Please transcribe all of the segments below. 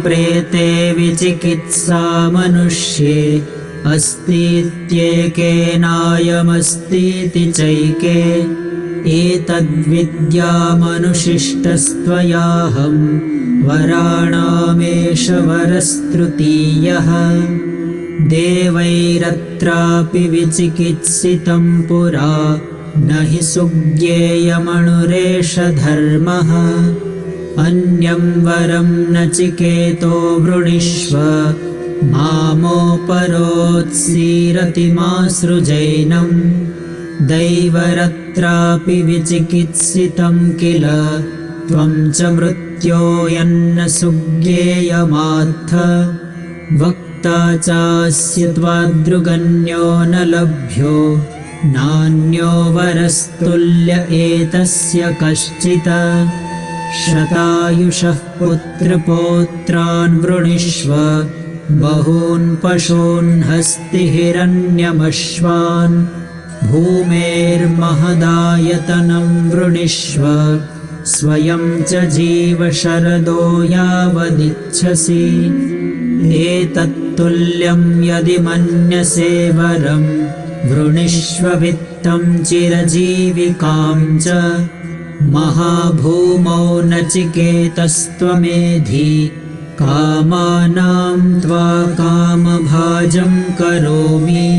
प्रेते विचिकित्सा मनुष्ये अस्तीत्येकेनायमस्तीति चैके एतद्विद्यामनुशिष्टस्त्वयाहं वराणामेष वरस्तृतीयः देवैरत्रापि विचिकित्सितं पुरा न हि सुज्ञेयमणुरेष धर्मः अन्यं वरं नचिकेतो वृणीष्व मामोपरोत्सीरति मा सृजैनम् दैवरत्रापि विचिकित्सितं किल त्वं च मृत्योयन्न सुज्ञेयमात्थ वक्ता चास्य त्वादृगन्यो न लभ्यो नान्यो वरस्तुल्य एतस्य कश्चित् शतायुषः पुत्रपौत्रान् वृणीष्व बहून् पशून् हस्तिहिरण्यमश्वान् भूमेर्महदायतनं वृणीष्व स्वयं च जीव शरदो यावदिच्छसि एतत्तुल्यं यदि मन्यसे वरं वृणीष्व वित्तं चिरजीविकां च महाभूमौ नचिकेतस्त्वमेधि कामानां त्वा कामभाजं करोमि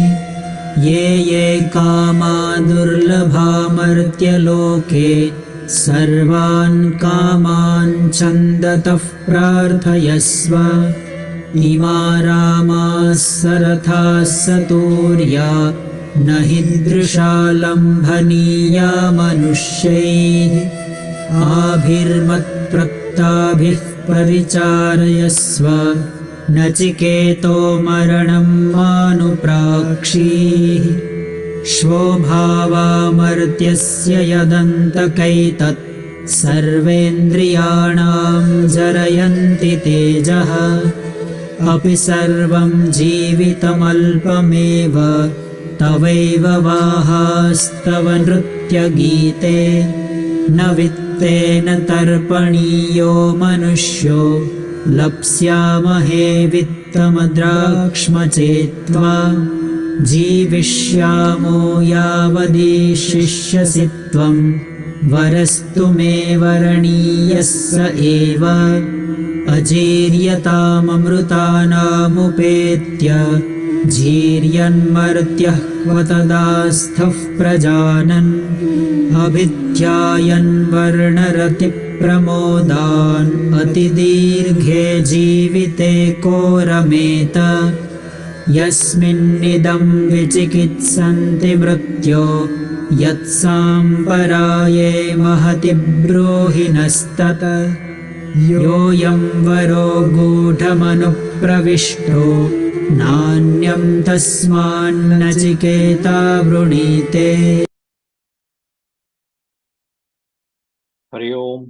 ये कामा दुर्लभामर्त्यलोके सर्वान् कामान् छन्दतः प्रार्थयस्व इमा रामाः सरथाः सतूर्या न हि दृशा लम्भनीया मनुष्यैः आभिर्मत्प्रक्ताभिः परिचारयस्व नचिकेतो मरणं मानुप्राक्षीः श्वोभावामर्त्यस्य यदन्तकैतत् सर्वेन्द्रियाणां जरयन्ति तेजः अपि सर्वं जीवितमल्पमेव तवैव वाहास्तव नृत्यगीते न वित्तेन तर्पणीयो मनुष्यो लप्स्यामहे वित्तमद्राक्ष्मचेत्त्वा जीविष्यामो यावदीशिष्यसि त्वं वरस्तु मे वरणीयः स एव अजीर्यताममृतानामुपेत्य जीर्यन्मर्त्यः क्व तदास्थः प्रजानन् अभिध्यायन् वर्णरतिप्रमोदान् अतिदीर्घे जीविते को रमेत यस्मिन्निदं विचिकित्सन्ति मृत्यो यत्साम्पराये महति ब्रूहि नस्तत योऽयं वरो गूढमनुप्रविष्टो नान्यं तस्मान्नचिकेता वृणीते। हरि ओम।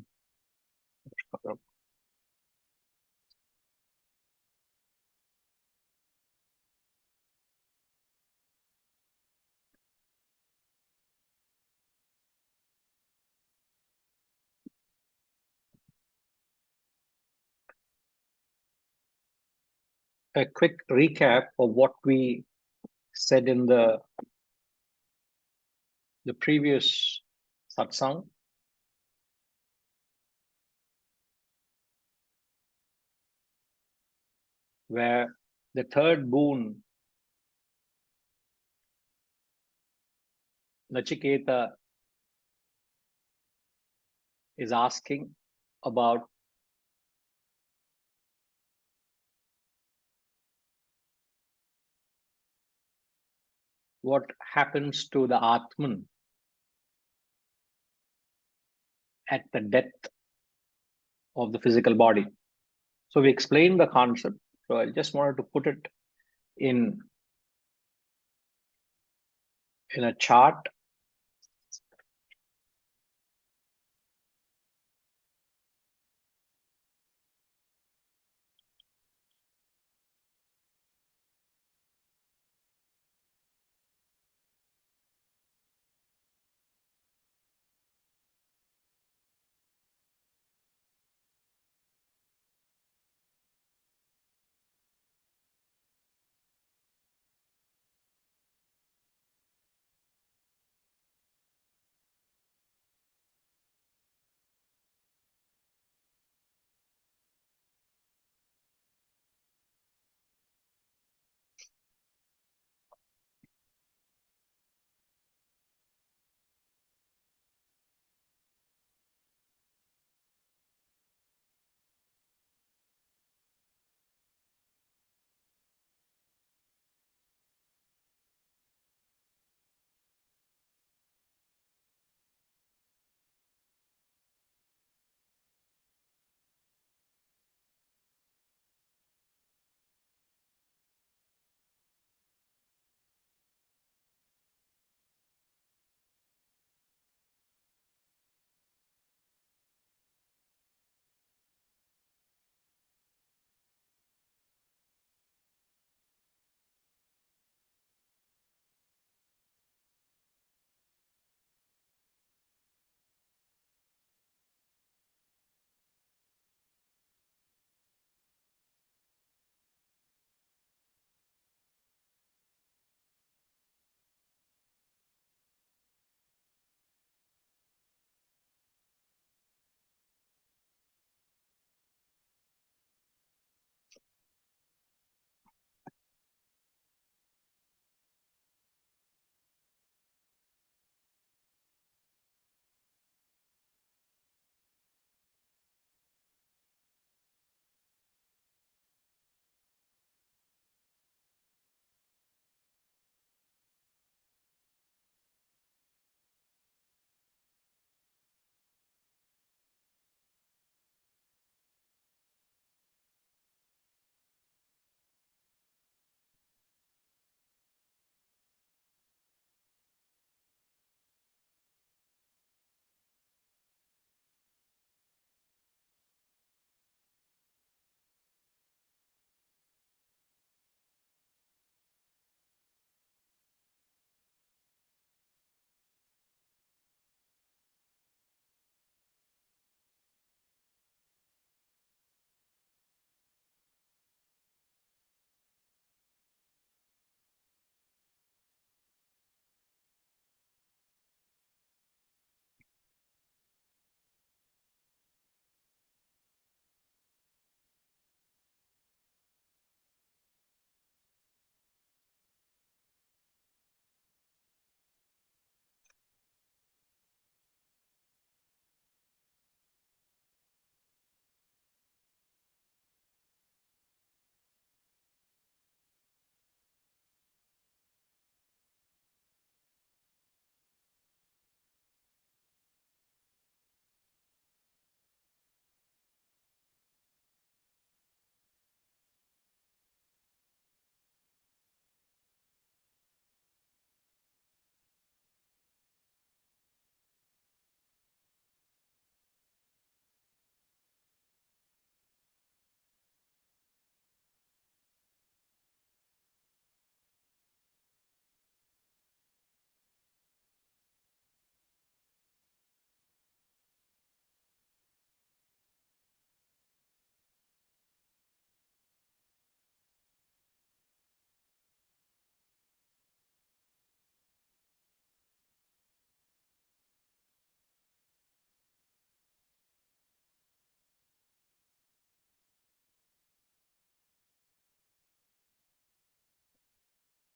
A quick recap of what we said in the previous satsang. Where the third boon, Nachiketa is asking about what happens to the Atman at the death of the physical body. So we explained the concept. So I just wanted to put it in a chart.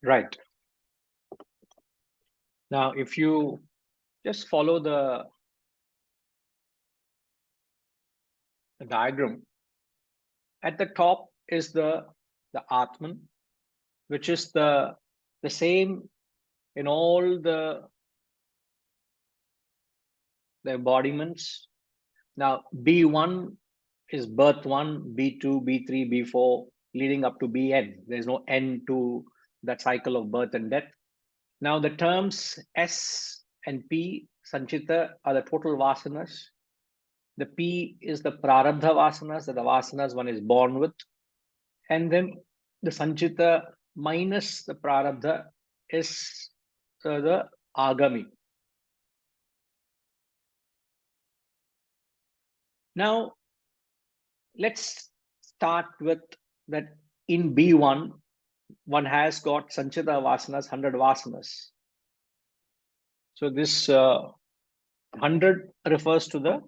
Right. Now, if you just follow the diagram, at the top is the Atman, which is the same in all the embodiments. Now, B1 is birth 1, B2, B3, B4, leading up to Bn. There's no end to that cycle of birth and death. Now, the terms S and P, Sanchita, are the total vasanas. The P is the prarabdha vasanas, that the vasanas one is born with. And then the Sanchita minus the prarabdha is the agami. Now, let's start with that. In B1, one has got Sanchita vasanas, 100 vasanas. So this 100 refers to the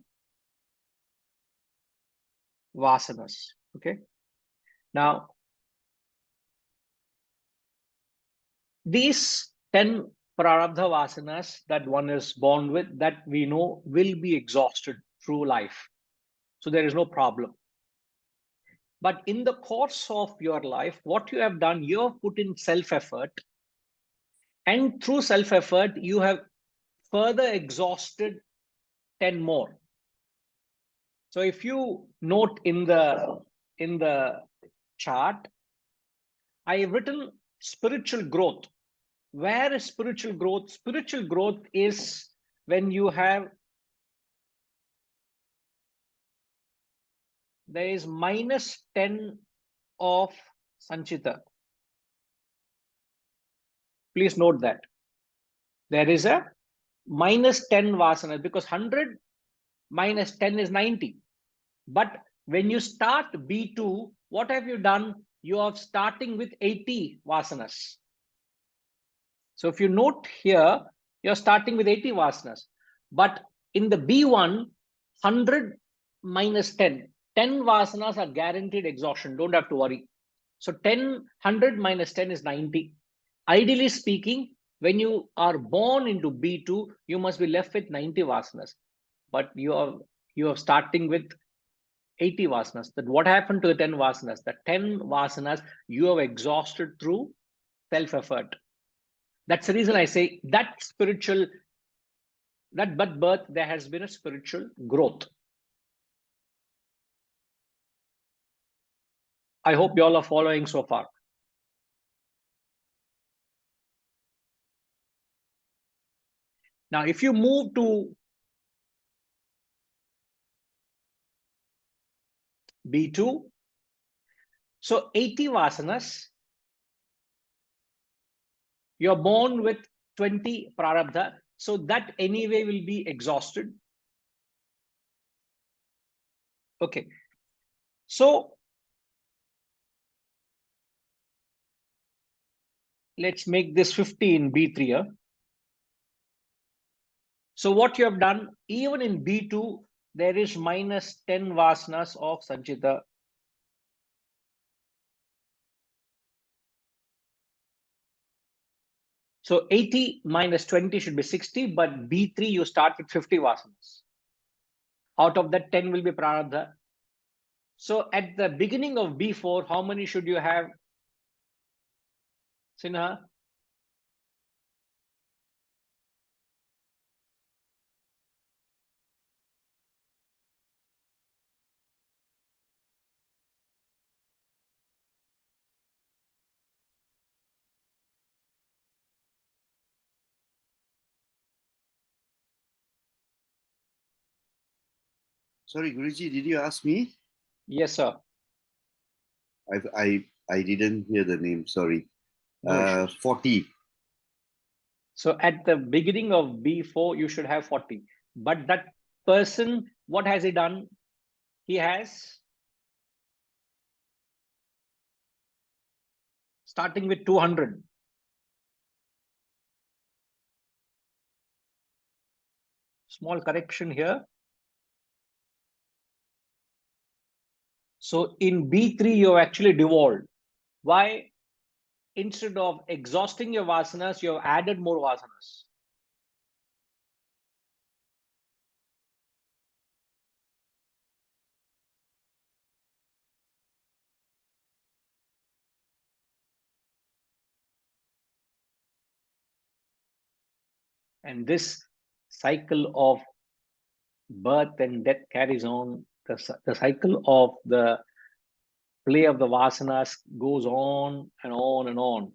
vasanas. Okay. Now, these 10 prarabdha vasanas that one is born with, that we know will be exhausted through life. So there is no problem. But in the course of your life, what you have done, you have put in self-effort. And through self-effort, you have further exhausted 10 more. So if you note in the chart, I have written spiritual growth. Where is spiritual growth? Spiritual growth is when you have, there is minus 10 of Sanchita. Please note that. There is a minus 10 vasanas, because 100 minus 10 is 90. But when you start B2, what have you done? You are starting with 80 vasanas. So if you note here, you're starting with 80 vasanas. But in the B1, 100 minus 10, 10 vasanas are guaranteed exhaustion. Don't have to worry. So 100 minus 10 is 90. Ideally speaking, when you are born into B2, you must be left with 90 vasanas. But you are starting with 80 vasanas. That what happened to the 10 vasanas? The 10 vasanas you have exhausted through self-effort. That's the reason I say that spiritual, that but birth, there has been a spiritual growth. I hope you all are following so far. Now, if you move to B2, so 80 vasanas, you're born with 20 prarabdha, so that anyway will be exhausted. Okay, so let's make this 50 in B3 here. So what you have done, even in B2, there is minus 10 vasanas of Sanchita. So 80 minus 20 should be 60, but B3 you start with 50 vasanas. Out of that, 10 will be prarabdha. So at the beginning of B4, how many should you have, Sinha? Sorry, Guruji, did you ask me? Yes, sir. I didn't hear the name. Sorry. No 40. So at the beginning of B4, you should have 40. But that person, what has he done? He has, starting with 200. Small correction here. So in B3, you have actually devolved. Why? instead of exhausting your vasanas, you have added more vasanas. And this cycle of birth and death carries on. The cycle of the play of the vasanas goes on and on and on.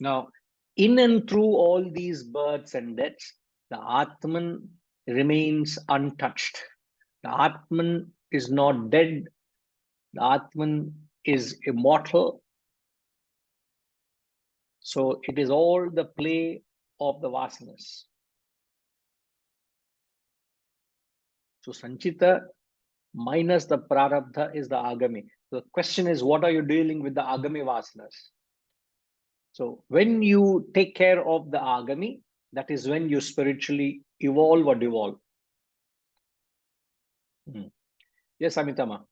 Now, in and through all these births and deaths, the Atman remains untouched. The Atman is not dead. The Atman is immortal. So it is all the play of the vasanas. So Sanchita minus the prarabdha is the agami. So the question is, what are you dealing with the agami vasanas? So when you take care of the agami, that is when you spiritually evolve or devolve. Yes, Amitama.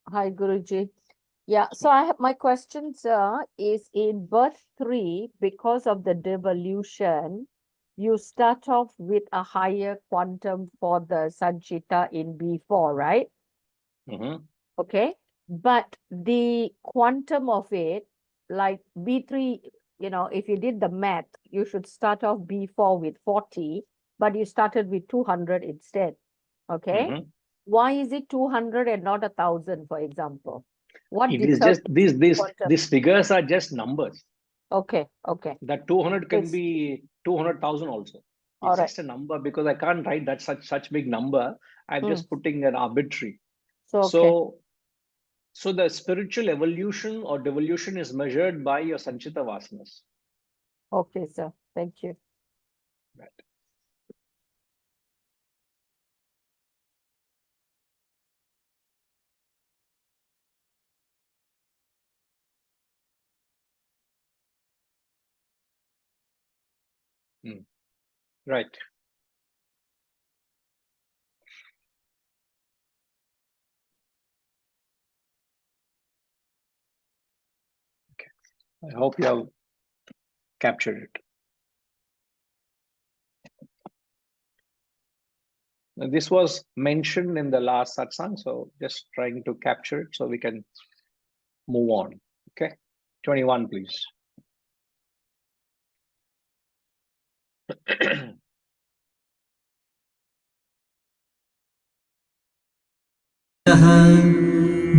Hi, Guruji. Yeah, so I have my questions is in birth 3, because of the devolution, you start off with a higher quantum for the Sanchita in B4, right? Okay. But the quantum of it, like B3, if you did the math, you should start off B4 with 40, but you started with 200 instead. Okay. Why is it 200 and not 1,000, for example? What It is just determines quantum? these figures are just numbers. Okay, okay. That 200 can It's- be 200,000 also. It's All right. just a number because I can't write that such big number. I'm just putting an arbitrary. So, okay. So the spiritual evolution or devolution is measured by your Sanchita Vasanas. Okay, sir. Thank you. Right. Right. Okay. I hope you have captured it. Now, this was mentioned in the last satsang, so just trying to capture it so we can move on. Okay. 21, please.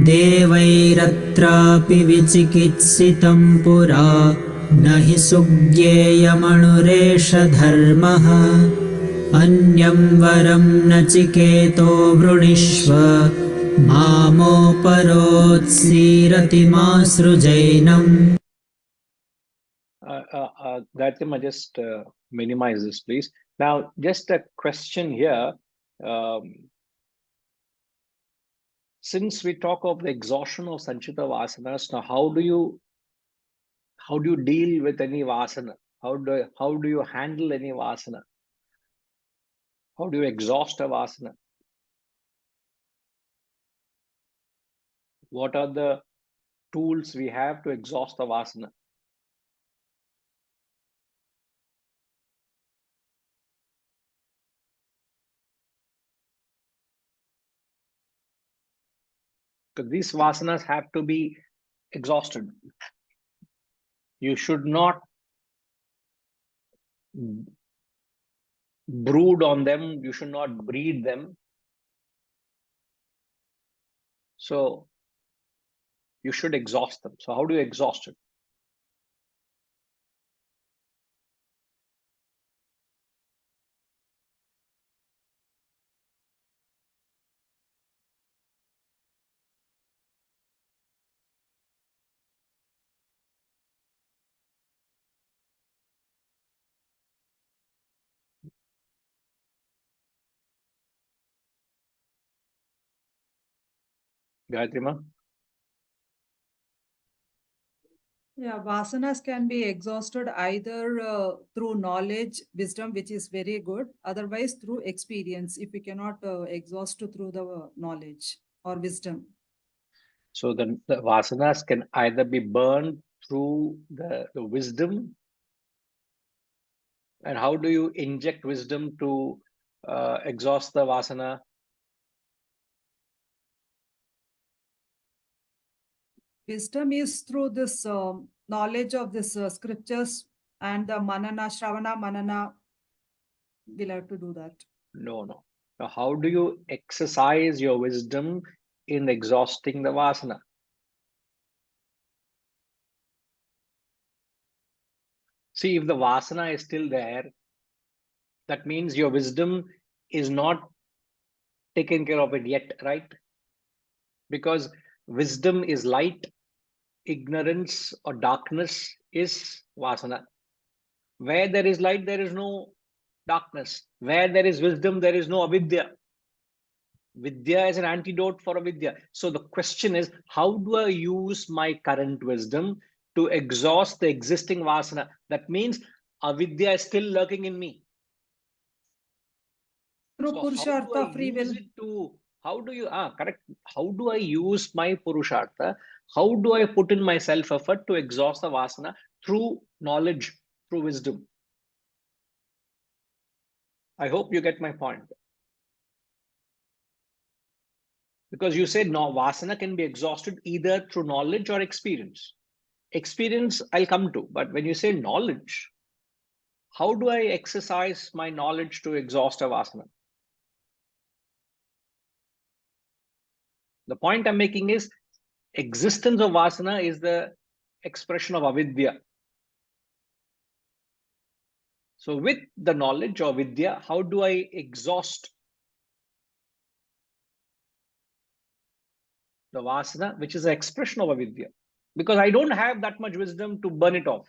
देवैरत्रापि विचिकित्सितं पुरा न हि सुज्ञेयमणुरेष धर्मः अन्यं वरं नचिकेतो वृणीष्व मामोपरोत्सीरतिमासृजैनम्. Gayatima, just minimize this, please. Now, just a question here. Since we talk of the exhaustion of Sanchita Vasanas, now how do you deal with any Vasana? How do you handle any Vasana? How do you exhaust a Vasana? What are the tools we have to exhaust the Vasana? Because these Vasanas have to be exhausted. You should not brood on them. You should not breed them. So you should exhaust them. So how do you exhaust it? Gayatri Ma? Yeah, vasanas can be exhausted either through knowledge, wisdom, which is very good, otherwise through experience, if we cannot exhaust through the knowledge or wisdom. So the vasanas can either be burned through the wisdom. And how do you inject wisdom to exhaust the vasana? Wisdom is through this knowledge of this scriptures and the manana, shravana, manana. We'll have to do that. No, no. Now, how do you exercise your wisdom in exhausting the vasana? See, if the vasana is still there, that means your wisdom is not taken care of it yet, right? Because wisdom is light, ignorance or darkness is vasana. Where there is light, there is no darkness. Where there is wisdom, there is no avidya. Vidya is an antidote for avidya. So the question is, how do I use my current wisdom to exhaust the existing vasana? That means avidya is still lurking in me. Through So how do I purushartha, free will. use it to, how do you, correct. How do I use my purushartha? How do I put in my self-effort to exhaust the vasana? Through knowledge, through wisdom. I hope you get my point. Because you say no, vasana can be exhausted either through knowledge or experience. Experience I'll come to, but when you say knowledge, how do I exercise my knowledge to exhaust a vasana? The point I'm making is existence of vasana is the expression of avidya. So with the knowledge of vidya, how do I exhaust the vasana, which is an expression of avidya? Because I don't have that much wisdom to burn it off.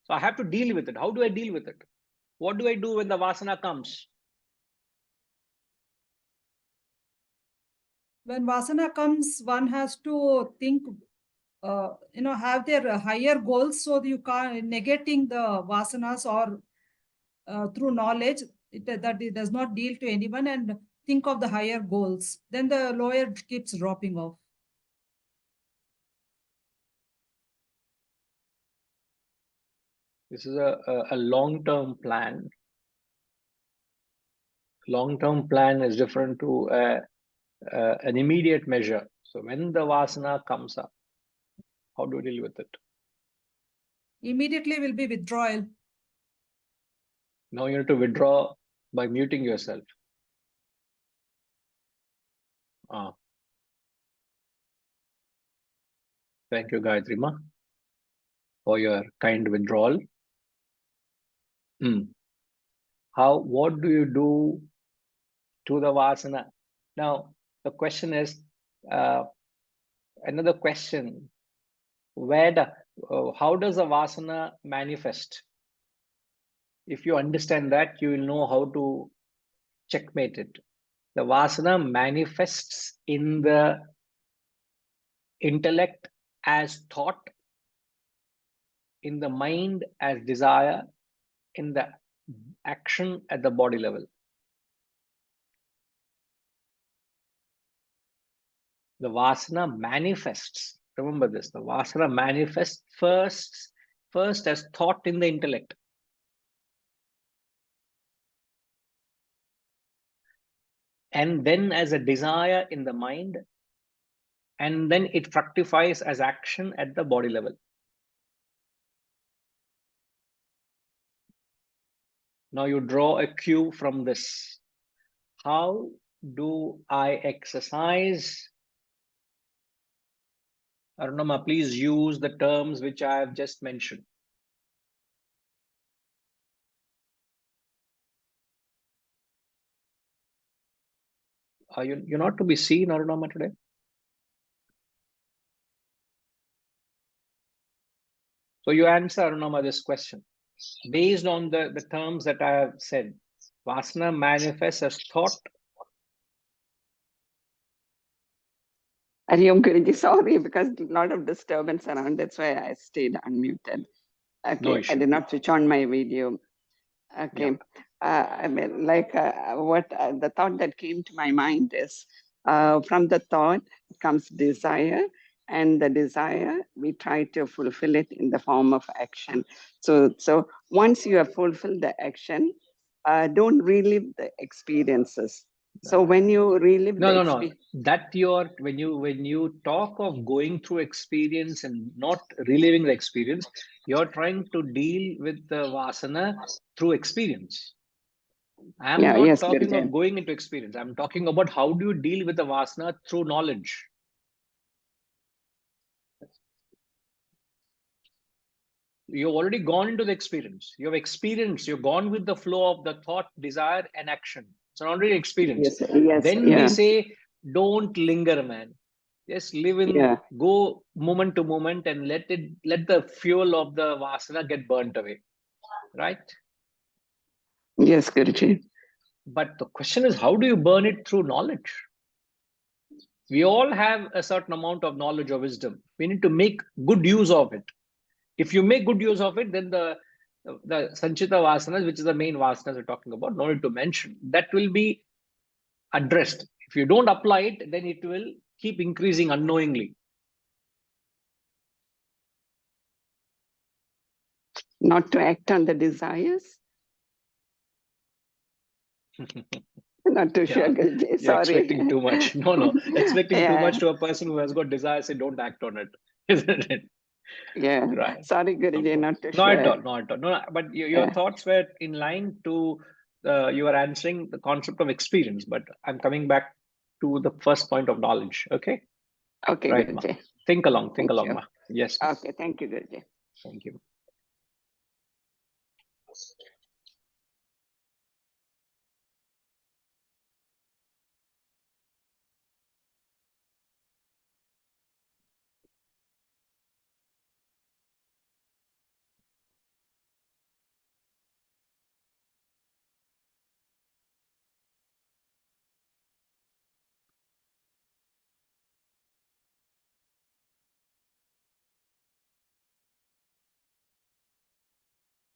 So I have to deal with it. How do I deal with it? What do I do when the vasana comes? When vasana comes, one has to think, have their higher goals, so you can't negating the vasanas or through knowledge that it does not deal to anyone, and think of the higher goals. Then the lower keeps dropping off. This is a long-term plan. Long-term plan is different to an immediate measure. So when the vasana comes up, how do you deal with it? Immediately will be withdrawal. Now you need to withdraw by muting yourself. Thank you, Gayatri Ma, for your kind withdrawal. What do you do to the vasana? Now, the question is, another question, how does a vasana manifest? If you understand that, you will know how to checkmate it. The vasana manifests in the intellect as thought, in the mind as desire, in the action at the body level. The vasana manifests. Remember this, the vasana manifests first as thought in the intellect. And then as a desire in the mind. And then it fructifies as action at the body level. Now you draw a cue from this. How do I exercise? Arunama, please use the terms which I have just mentioned. You're not to be seen, Arunama, today? So you answer, Arunama, this question. Based on the terms that I have said, vasana manifests as thought, Hariom Guruji, sorry, because a lot of disturbance around. That's why I stayed unmuted. No Okay, I issue. did not switch on my video. Okay. Yeah. I mean, like the thought that came to my mind is from the thought comes desire, and the desire we try to fulfill it in the form of action. So once you have fulfilled the action, don't relive the experiences. So when you relive the No. experience, That when you talk of going through experience and not reliving the experience, you're trying to deal with the vasana through experience. I'm yeah, not yes, talking Guruji. of going into experience. I'm talking about how do you deal with the vasana through knowledge. You've already gone into the experience. You've experienced, you've gone with the flow of the thought, desire, and action. It's an already experience. Yes, yes, Then we yeah, say, don't linger, man. Just live in, yeah, go moment to moment and let the fuel of the vasana get burnt away. Right? yes, Guruji. But the question is, how do you burn it through knowledge? We all have a certain amount of knowledge or wisdom. We need to make good use of it. If you make good use of it, then the Sanchita Vasanas, which is the main Vasanas we're talking about, no need to mention, that will be addressed. If you don't apply it, then it will keep increasing unknowingly. Not to act on the desires. Not too sure, Yeah, Guruji. you're Sorry. expecting too much. No. Expecting too Yeah, much to a person who has got desire, say don't act on it. Isn't it? yeah. Right. Sorry, No Guruji, problem. not too Not at sure. all. Not at all. No, but your Yeah. thoughts were in line to you were answering the concept of experience, but I'm coming back to the first point of knowledge. Okay. Okay, Right, ma. Guruji. Think along, Thank you. ma. Yes, ma. Okay, thank you, Guruji. Thank you.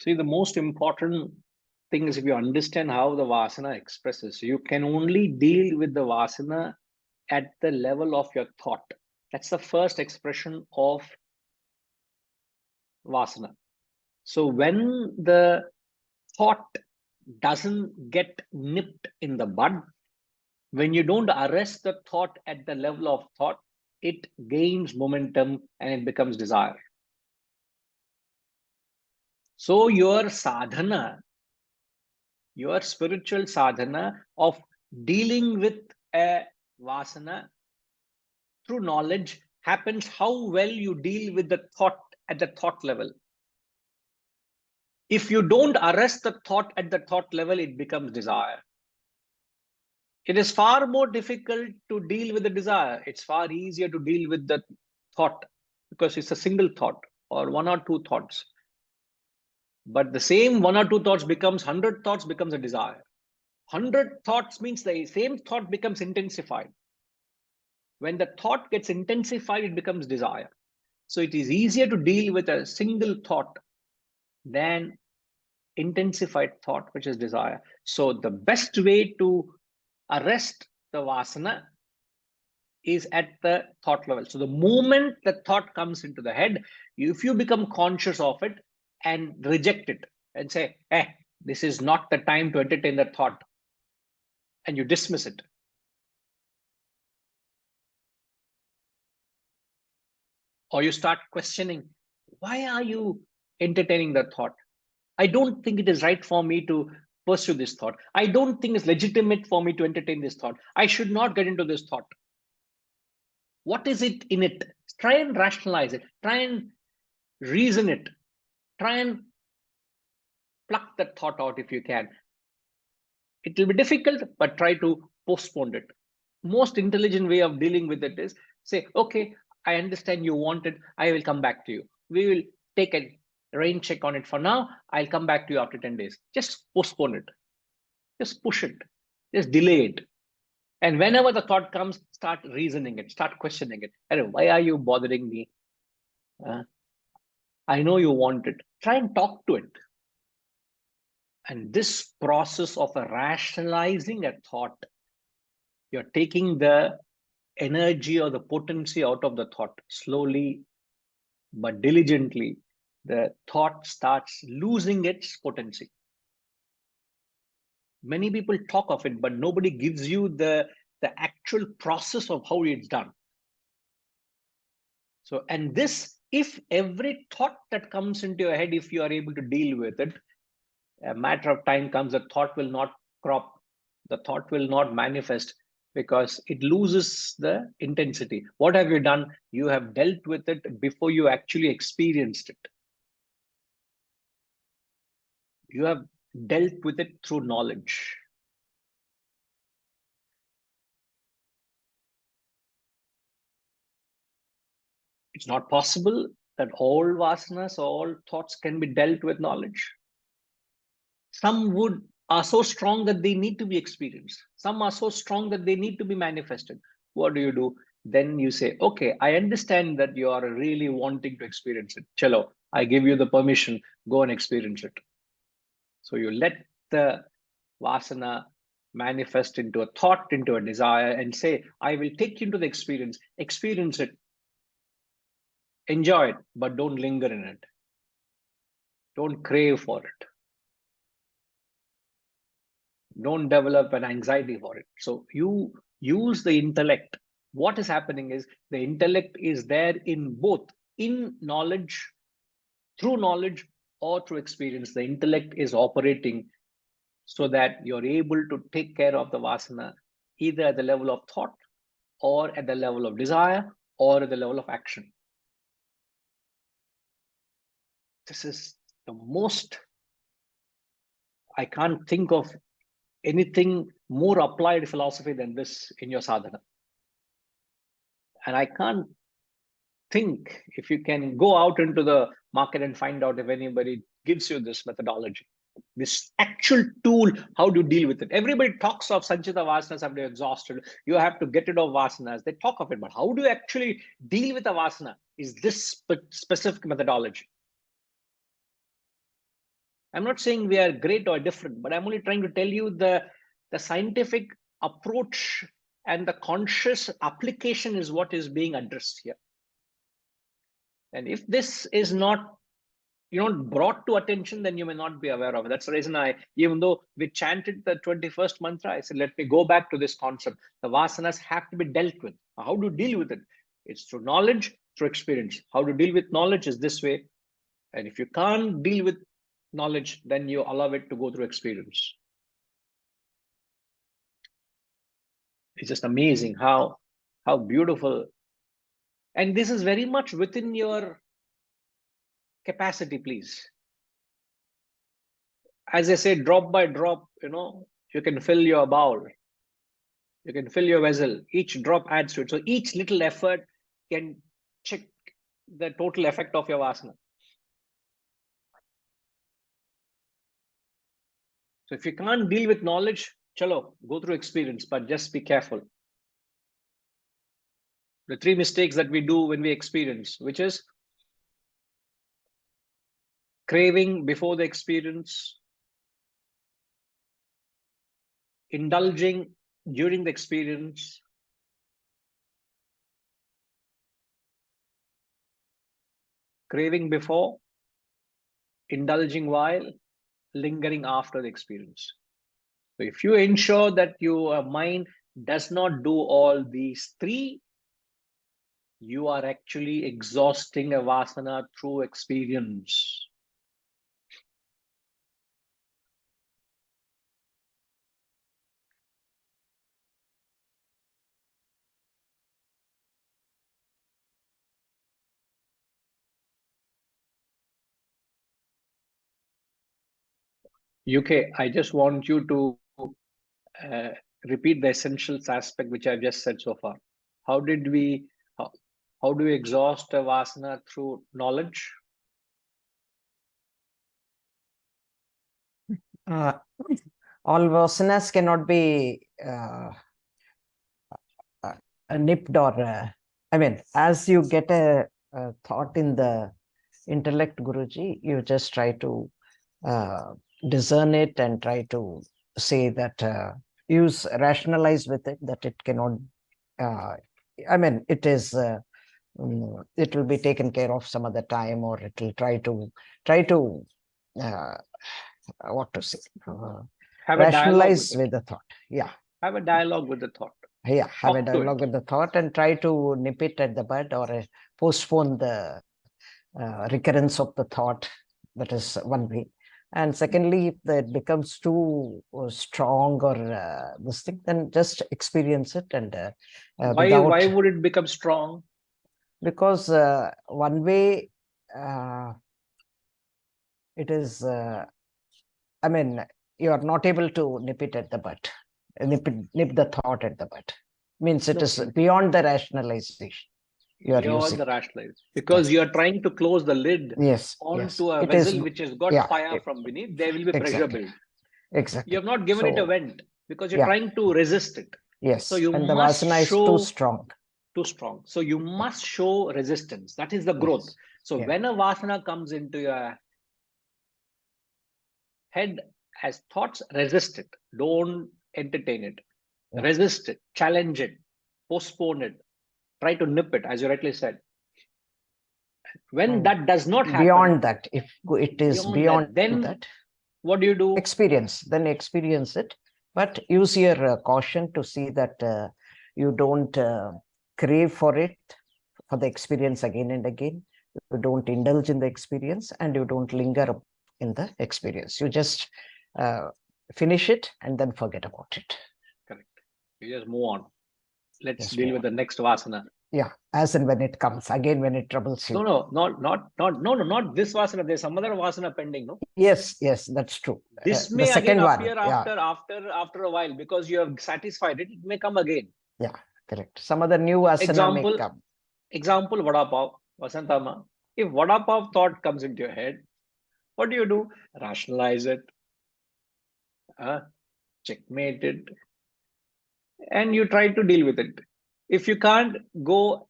See, the most important thing is if you understand how the vasana expresses, you can only deal with the vasana at the level of your thought. That's the first expression of vasana. So when the thought doesn't get nipped in the bud, when you don't arrest the thought at the level of thought, it gains momentum and it becomes desire. So your sadhana, your spiritual sadhana of dealing with a vasana through knowledge happens how well you deal with the thought at the thought level. If you don't arrest the thought at the thought level, it becomes desire. It is far more difficult to deal with the desire. It's far easier to deal with the thought because it's a single thought or one or two thoughts. But the same one or two thoughts becomes 100 thoughts becomes a desire. 100 thoughts means the same thought becomes intensified. When the thought gets intensified, it becomes desire. So it is easier to deal with a single thought than intensified thought, which is desire. So the best way to arrest the vasana is at the thought level. So the moment the thought comes into the head, if you become conscious of it and reject it and say, this is not the time to entertain that thought, and you dismiss it. Or you start questioning, why are you entertaining that thought? I don't think it is right for me to pursue this thought. I don't think it's legitimate for me to entertain this thought. I should not get into this thought. What is it in it? Try and rationalize it. Try and reason it. Try and pluck that thought out if you can. It will be difficult, but try to postpone it. Most intelligent way of dealing with it is say, okay, I understand you want it. I will come back to you. We will take a rain check on it for now. I'll come back to you after 10 days. Just postpone it. Just push it. Just delay it. And whenever the thought comes, start reasoning it, start questioning it. Hey, why are you bothering me? I know you want it. Try and talk to it. And this process of rationalizing a thought, you're taking the energy or the potency out of the thought slowly but diligently. The thought starts losing its potency. Many people talk of it, but nobody gives you the actual process of how it's done. So, and this, if every thought that comes into your head, if you are able to deal with it, a matter of time comes, the thought will not crop, the thought will not manifest because it loses the intensity. What have you done? You have dealt with it before you actually experienced it. You have dealt with it through knowledge. It's not possible that all vasanas, all thoughts can be dealt with knowledge. Some are so strong that they need to be experienced. Some are so strong that they need to be manifested. What do? Then you say, okay, I understand that you are really wanting to experience it. Chalo, I give you the permission, go and experience it. So you let the vasana manifest into a thought, into a desire, and say, I will take you into the experience it, enjoy it, but don't linger in it. Don't crave for it. Don't develop an anxiety for it. So you use the intellect. What is happening is the intellect is there in both, in knowledge, through knowledge or through experience. The intellect is operating so that you're able to take care of the vasana either at the level of thought or at the level of desire or at the level of action. This is the most, I can't think of anything more applied philosophy than this in your sadhana. And I can't think if you can go out into the market and find out if anybody gives you this methodology, this actual tool, how to deal with it. Everybody talks of Sanchita Vasanas have to be exhausted. You have to get rid of Vasanas. They talk of it, but how do you actually deal with a Vasana? Is this specific methodology? I'm not saying we are great or different, but I'm only trying to tell you the scientific approach and the conscious application is what is being addressed here. And if this is not brought to attention, then you may not be aware of it. That's the reason even though we chanted the 21st mantra, I said, let me go back to this concept. The vasanas have to be dealt with. How to deal with it? It's through knowledge, through experience. How to deal with knowledge is this way. And if you can't deal with knowledge, then you allow it to go through experience. It's just amazing how beautiful. And this is very much within your capacity, please. As I say, drop by drop, you can fill your bowl. You can fill your vessel. Each drop adds to it. So each little effort can check the total effect of your vasana. So if you can't deal with knowledge, chalo, go through experience, but just be careful. The 3 mistakes that we do when we experience, which is craving before the experience, indulging during the experience, craving before, indulging while, lingering after the experience. So if you ensure that your mind does not do all these 3, you are actually exhausting a vasana through experience. UK, I just want you to repeat the essentials aspect which I've just said so far. How do we exhaust a vasana through knowledge? All vasanas cannot be nipped or, I mean, as you get a thought in the intellect, Guruji, you just try to discern it and try to say that, rationalize with it that it cannot, I mean, it is, it will be taken care of some other time, or it will try to, what to say, Have a dialogue rationalize with it. with the thought. Yeah. Have a dialogue with the thought. Yeah, have a Talk to dialogue it. with the thought and try to nip it at the bud, or postpone the recurrence of the thought. That is one way. And secondly, if it becomes too strong or this thing, then just experience it and Why would it become strong? because one way it is, I mean, you are not able to nip it at the bud, nip the thought at the bud. Means it is beyond the rationalization. You are Beyond using. the rationalize, because Yes. you are trying to close the lid Yes. onto yes. a It is, vessel which has got yeah, fire it- from beneath. There will be pressure Exactly. build. Exactly. You have not given it a So, vent because you're yeah. trying to resist it. Yes. So you and the must vasana is show too strong. too strong. So you must show resistance. That is the growth. Yes. So Yeah. when a vasana comes into your head as thoughts, resist it. Don't entertain it. Yeah. Resist it. Challenge it. Postpone it. Try to nip it, as you rightly said. When And that does not happen, beyond that, if it is beyond beyond that, then that, what do you do? experience it, but use your caution to see that you don't crave for it, for the experience again and again. You don't indulge in the experience and you don't linger in the experience. You just finish it and then forget about it. Correct. You just move on. Let's Just deal move with the next vasana. Yeah, as and when it comes, again when it troubles you. No, not this vasana. There's some other vasana pending, no? Yes, that's true. This The may again second one, appear yeah. after a while, because you have satisfied it. It may come again. Yeah, correct. Some other new asana may come. Example, vada pav, Vasantama. If vada pav thought comes into your head, what do? Rationalize it, checkmate it, and you try to deal with it. If you can't, go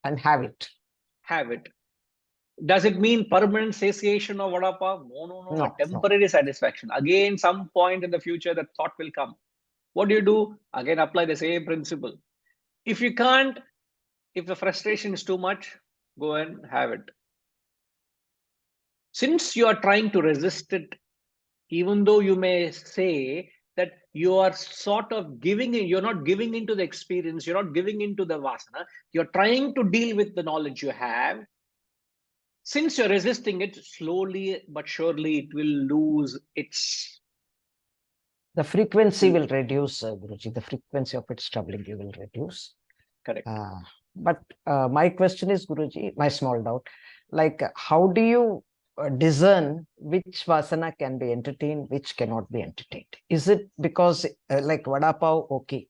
And have it. have it. Does it mean permanent satiation of vada pav? No. No, Temporary satisfaction. Again, some point in the future, that thought will come. What do? Again, apply the same principle. If you can't, if the frustration is too much, go and have it. Since you are trying to resist it, even though you may say that you are sort of giving in, you're not giving into the experience, you're not giving into the vasana, you're trying to deal with the knowledge you have. Since you're resisting it, slowly but surely it will lose its... The frequency will reduce, Guruji. The frequency of its troubling you will reduce. Correct. But my question is, Guruji, my small doubt, like how do you discern which vasana can be entertained, which cannot be entertained? Is it because like vada pav, okay,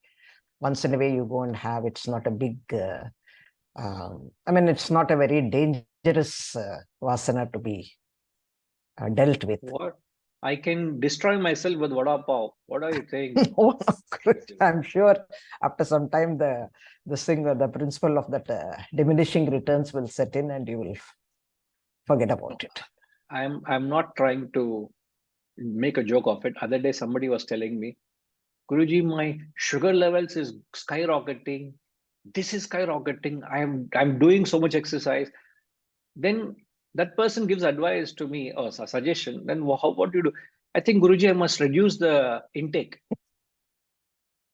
once in a way you go and have, it's not a big, I mean, it's not a very dangerous vasana to be dealt with. What? I can destroy myself with vada pav. What are you saying? No, I'm sure after some time the principle of that diminishing returns will set in and you will forget about it. I'm not trying to make a joke of it. Other day somebody was telling me, Guruji, my sugar levels is skyrocketing. This is skyrocketing. I'm doing so much exercise. Then that person gives advice to me, or a suggestion. Then what do you do? I think, Guruji, I must reduce the intake.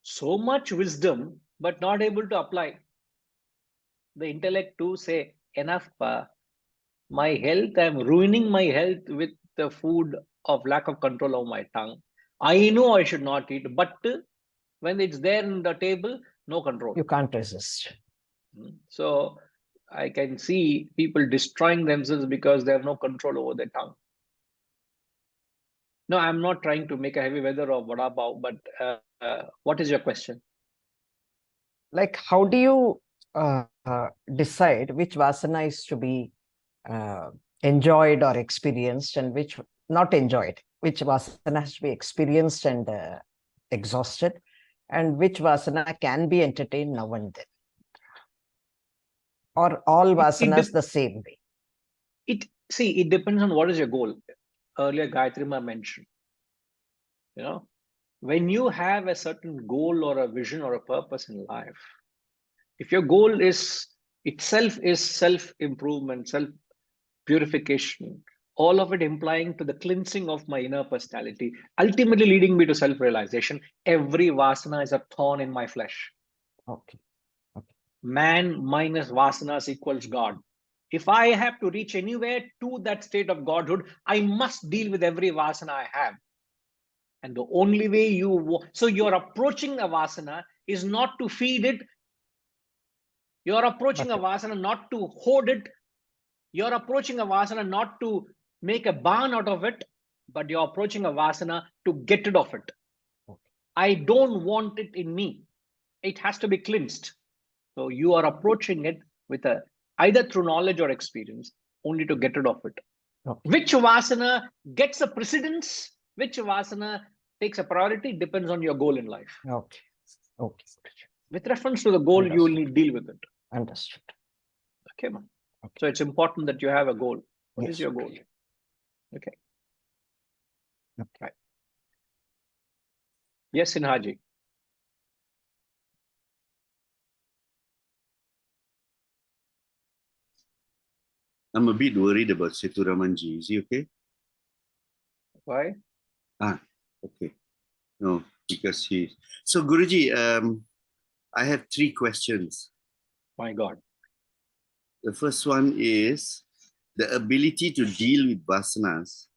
So much wisdom, but not able to apply. The intellect to say, enough, my health, I'm ruining my health with the food of lack of control of my tongue. I know I should not eat, but when it's there in the table, no control. You can't resist. So I can see people destroying themselves because they have no control over their tongue. No, I'm not trying to make a heavy weather of vada pav, but what is your question? Like, how do you decide which vasana is to be enjoyed or experienced and which not enjoyed? Which vasana has to be experienced and exhausted, and which vasana can be entertained now and then? Or all vasanas the same way? It depends on what is your goal. Earlier, Gayatri Ma mentioned, when you have a certain goal or a vision or a purpose in life, if your goal is self-improvement, self-purification, all of it implying to the cleansing of my inner personality, ultimately leading me to self-realization, every vasana is a thorn in my flesh. Okay. Man minus vasanas equals God. If I have to reach anywhere to that state of godhood, I must deal with every vasana I have. And the only way you're approaching a vasana is not to feed it. You're approaching a vasana not to hoard it. You're approaching a vasana not to make a barn out of it, but you're approaching a vasana to get rid of it. Okay. I don't want it in me. It has to be cleansed. So you are approaching it with either through knowledge or experience, only to get rid of it. Okay. Which vasana gets a precedence, which vasana takes a priority, depends on your goal in life. Okay. With reference to the goal, you will Understood. need to deal with it. Understood. Okay, man. Okay. So it's important that you have a goal. What is Yes, your goal? Guruji. Okay. Okay. Right. Yes, Sinhaji. I'm a bit worried about Seturamanji. Is he okay? Why? Okay. No, because he. So Guruji, I have 3 questions. My God. The first one is the ability to deal with vasanas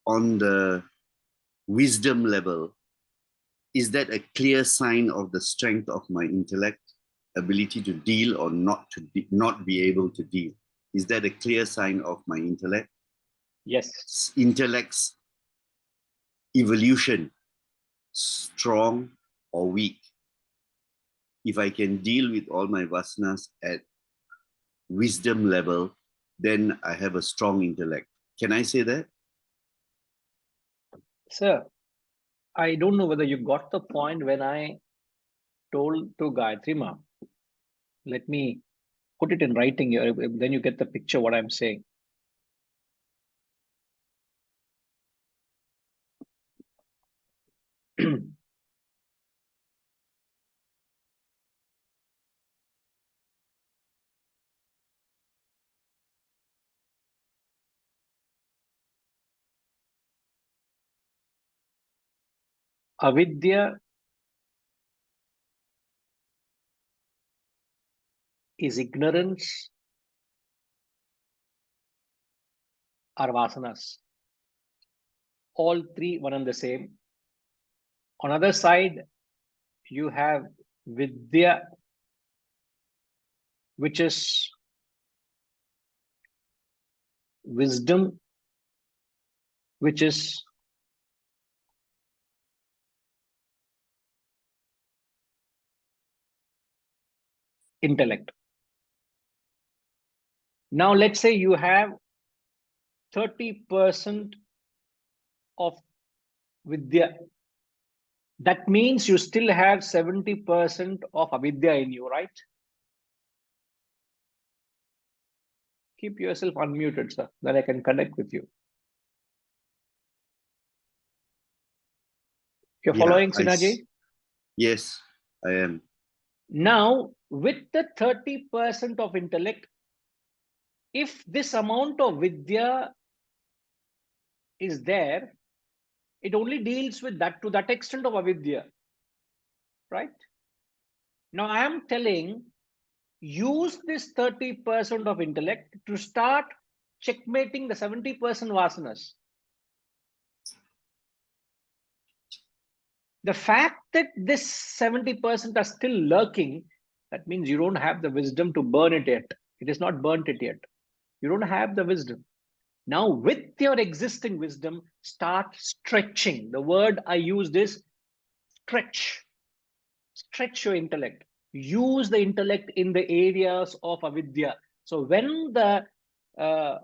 on the wisdom level. Is that a clear sign of the strength of my intellect, ability to deal or not be able to deal? Is that a clear sign of my intellect? Yes. Intellect's evolution, strong or weak? If I can deal with all my vasanas at wisdom level, then I have a strong intellect. Can I say that? Sir, I don't know whether you got the point when I told to Gayatri Ma. Let me put it in writing here, then you get the picture what I'm saying. Avidya is ignorance or vasanas. All 3 one and the same. On other side, you have vidya, which is wisdom, which is intellect. Now, let's say you have 30% of vidya. That means you still have 70% of avidya in you, right? Keep yourself unmuted, sir, then I can connect with you. You're following, Sinaji? Yes, I am. Now, with the 30% of intellect, if this amount of vidya is there, it only deals with that to that extent of avidya, right? Now, I am telling, use this 30% of intellect to start checkmating the 70% vasanas. The fact that this 70% are still lurking, that means you don't have the wisdom to burn it yet. It is not burnt it yet. You don't have the wisdom. Now, with your existing wisdom, start stretching. The word I used is stretch. Stretch your intellect. Use the intellect in the areas of avidya. So when the sorry.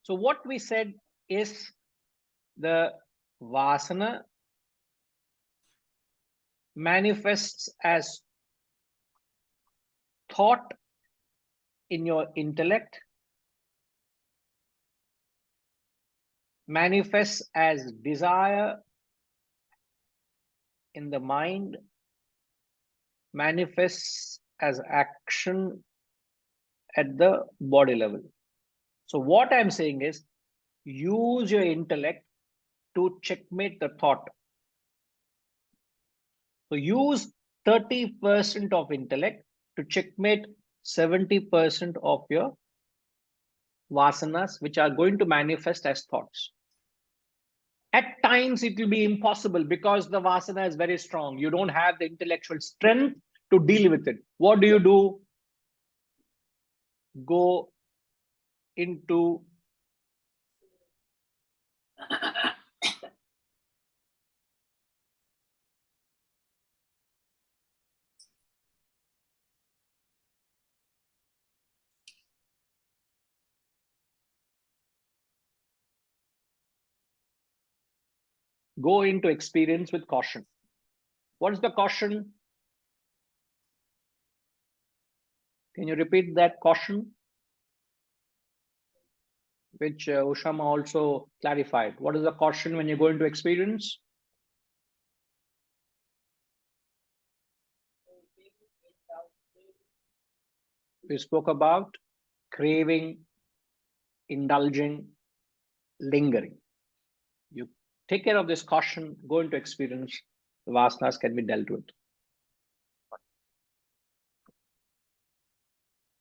So what we said is the Vasana manifests as thought in your intellect, manifests as desire in the mind, manifests as action at the body level. So what I'm saying is, use your intellect to checkmate the thought. So use 30% of intellect to checkmate 70% of your vasanas, which are going to manifest as thoughts. At times, it will be impossible because the vasana is very strong. You don't have the intellectual strength to deal with it. What do? Go into experience with caution. What is the caution? Can you repeat that caution? Which Ushama also clarified. What is the caution when you go into experience? We spoke about craving, indulging, lingering. You take care of this caution, go into experience, the vasanas can be dealt with.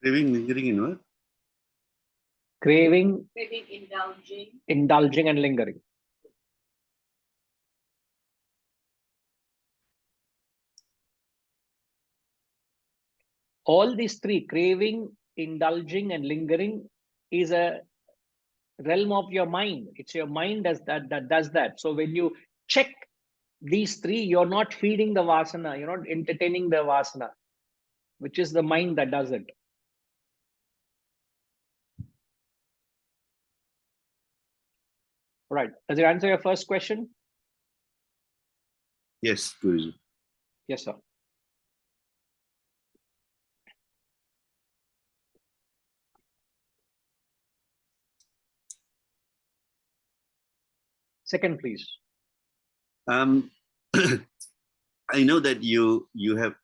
Craving, lingering in what? Craving, indulging, and lingering. All these three, craving, indulging, and lingering, is a realm of your mind. It's your mind that does that. So when you check these three, you're not feeding the vasana, you're not entertaining the vasana, which is the mind that does it. Right. Does it answer your first question? Yes, Guruji. Yes, sir. Second, please. I know that you have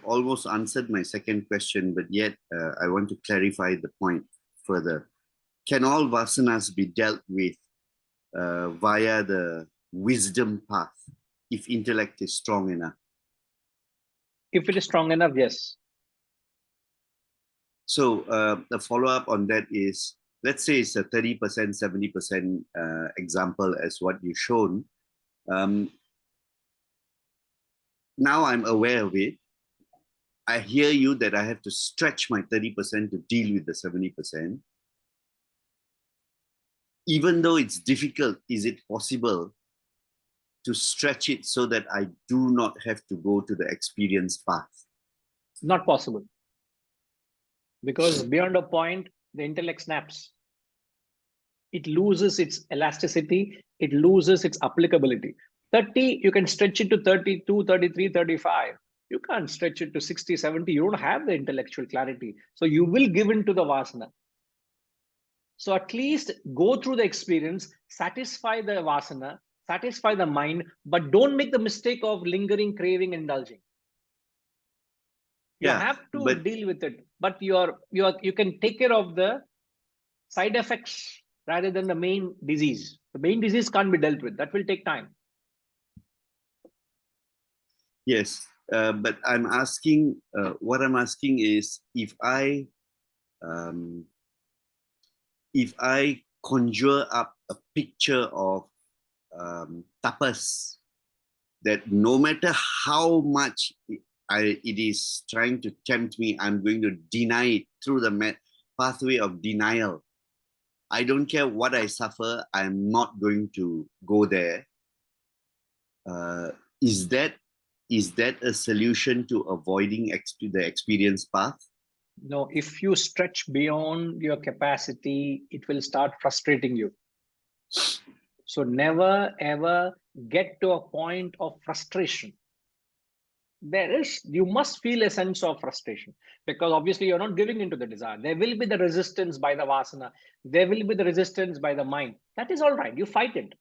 almost answered my second question, but yet I want to clarify the point further. Can all vasanas be dealt with via the wisdom path if intellect is strong enough? If it is strong enough, yes. So the follow-up on that is, let's say it's a 30%, 70% example as what you've shown. Now I'm aware of it. I hear you that I have to stretch my 30% to deal with the 70%. Even though it's difficult, is it possible to stretch it so that I do not have to go to the experience path? Not possible. Because beyond a point, the intellect snaps. It loses its elasticity. It loses its applicability. 30, you can stretch it to 32, 33, 35. You can't stretch it to 60, 70. You don't have the intellectual clarity. So you will give in to the vasana. So at least go through the experience, satisfy the vasana, satisfy the mind, but don't make the mistake of lingering, craving, indulging. You have to deal with it, but you can take care of the side effects rather than the main disease. The main disease can't be dealt with. That will take time. Yes, but I'm asking, what I'm asking is, if I conjure up a picture of tapas, that no matter how much it is trying to tempt me, I'm going to deny it through the pathway of denial. I don't care what I suffer, I'm not going to go there. Is that a solution to avoiding the experience path? No, if you stretch beyond your capacity, it will start frustrating you. So never ever get to a point of frustration. You must feel a sense of frustration, because obviously you're not giving into the desire. There will be the resistance by the vasana. There will be the resistance by the mind. That is all right. You fight it,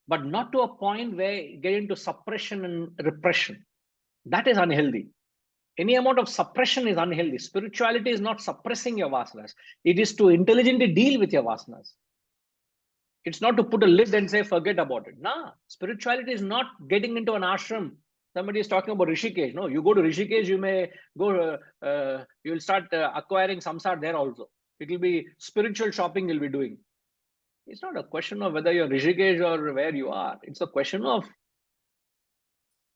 but not to a point where you get into suppression and repression. That is unhealthy. Any amount of suppression is unhealthy. Spirituality is not suppressing your vasanas. It is to intelligently deal with your vasanas. It's not to put a lid and say, forget about it. Nah, spirituality is not getting into an ashram. Somebody is talking about Rishikesh. No, you go to Rishikesh, you may go, you will start acquiring samsara there also. It will be spiritual shopping you'll be doing. It's not a question of whether you're Rishikesh or where you are. It's a question of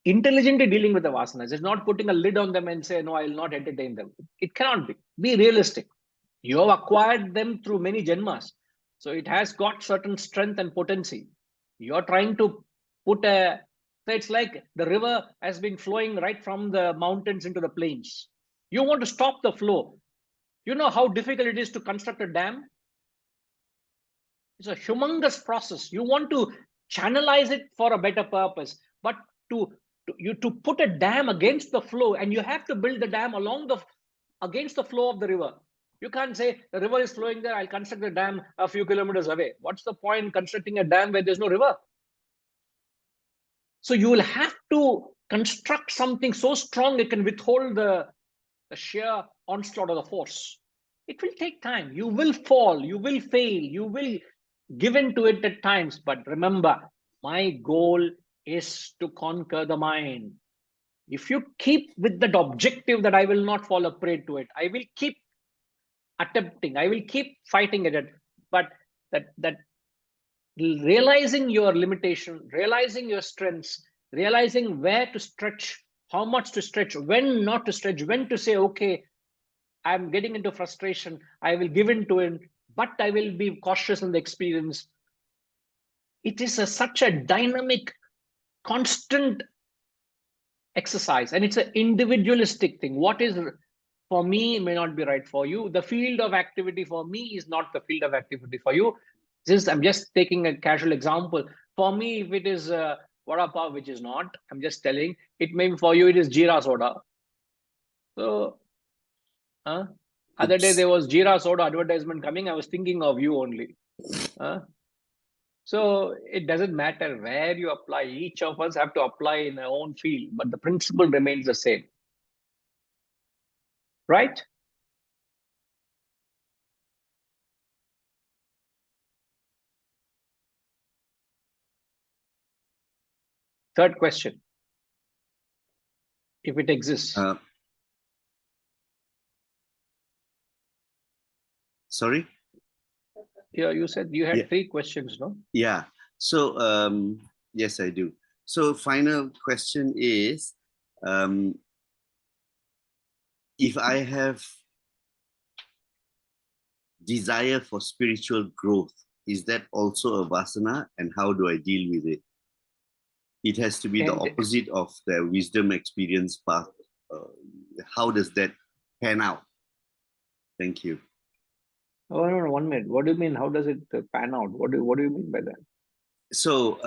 intelligently dealing with the vasanas. It's not putting a lid on them and say, no, I will not entertain them. It cannot be. Be realistic. You have acquired them through many janmas. So it has got certain strength and potency. You're trying to put a, so it's like the river has been flowing right from the mountains into the plains. You want to stop the flow. You know how difficult it is to construct a dam? It's a humongous process. You want to channelize it for a better purpose, but to put a dam against the flow, and you have to build the dam against the flow of the river. You can't say the river is flowing there, I'll construct the dam a few kilometers away. What's the point constructing a dam where there's no river? So you will have to construct something so strong it can withhold the sheer onslaught of the force. It will take time. You will fall, you will fail, you will give in to it at times. But remember, my goal is to conquer the mind. If you keep with that objective that I will not fall a prey to it, I will keep attempting, I will keep fighting at it, but that realizing your limitation, realizing your strengths, realizing where to stretch, how much to stretch, when not to stretch, when to say, okay, I'm getting into frustration, I will give in to it, but I will be cautious in the experience. It is such a dynamic, constant exercise, and it's an individualistic thing. What is for me may not be right for you. The field of activity for me is not the field of activity for you. I'm just taking a casual example. For me, if it is vada pav, which is not, I'm just telling, it may be for you, it is jeera soda. So other day there was jeera soda advertisement coming. I was thinking of you only. So it doesn't matter where you apply. Each of us have to apply in our own field, but the principle remains the same. Right? Third question, if it exists. Sorry? Yeah, you said you had 3 questions, no? Yeah. So, yes, I do. So final question is, if I have desire for spiritual growth, is that also a vasana, and how do I deal with it? It has to be the opposite of the wisdom experience path. How does that pan out? Thank you. Oh, no, 1 minute. What do you mean? How does it pan out? What do you mean by that? So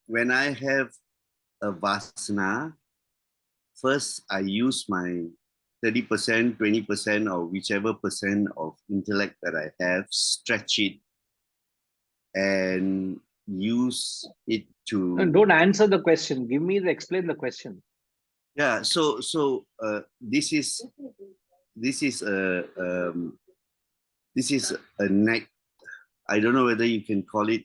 when I have a vasana, first I use my 30%, 20%, or whichever percent of intellect that I have, stretch it and use it to... No, don't answer the question. Explain the question. Yeah, so this is a neck. I don't know whether you can call it.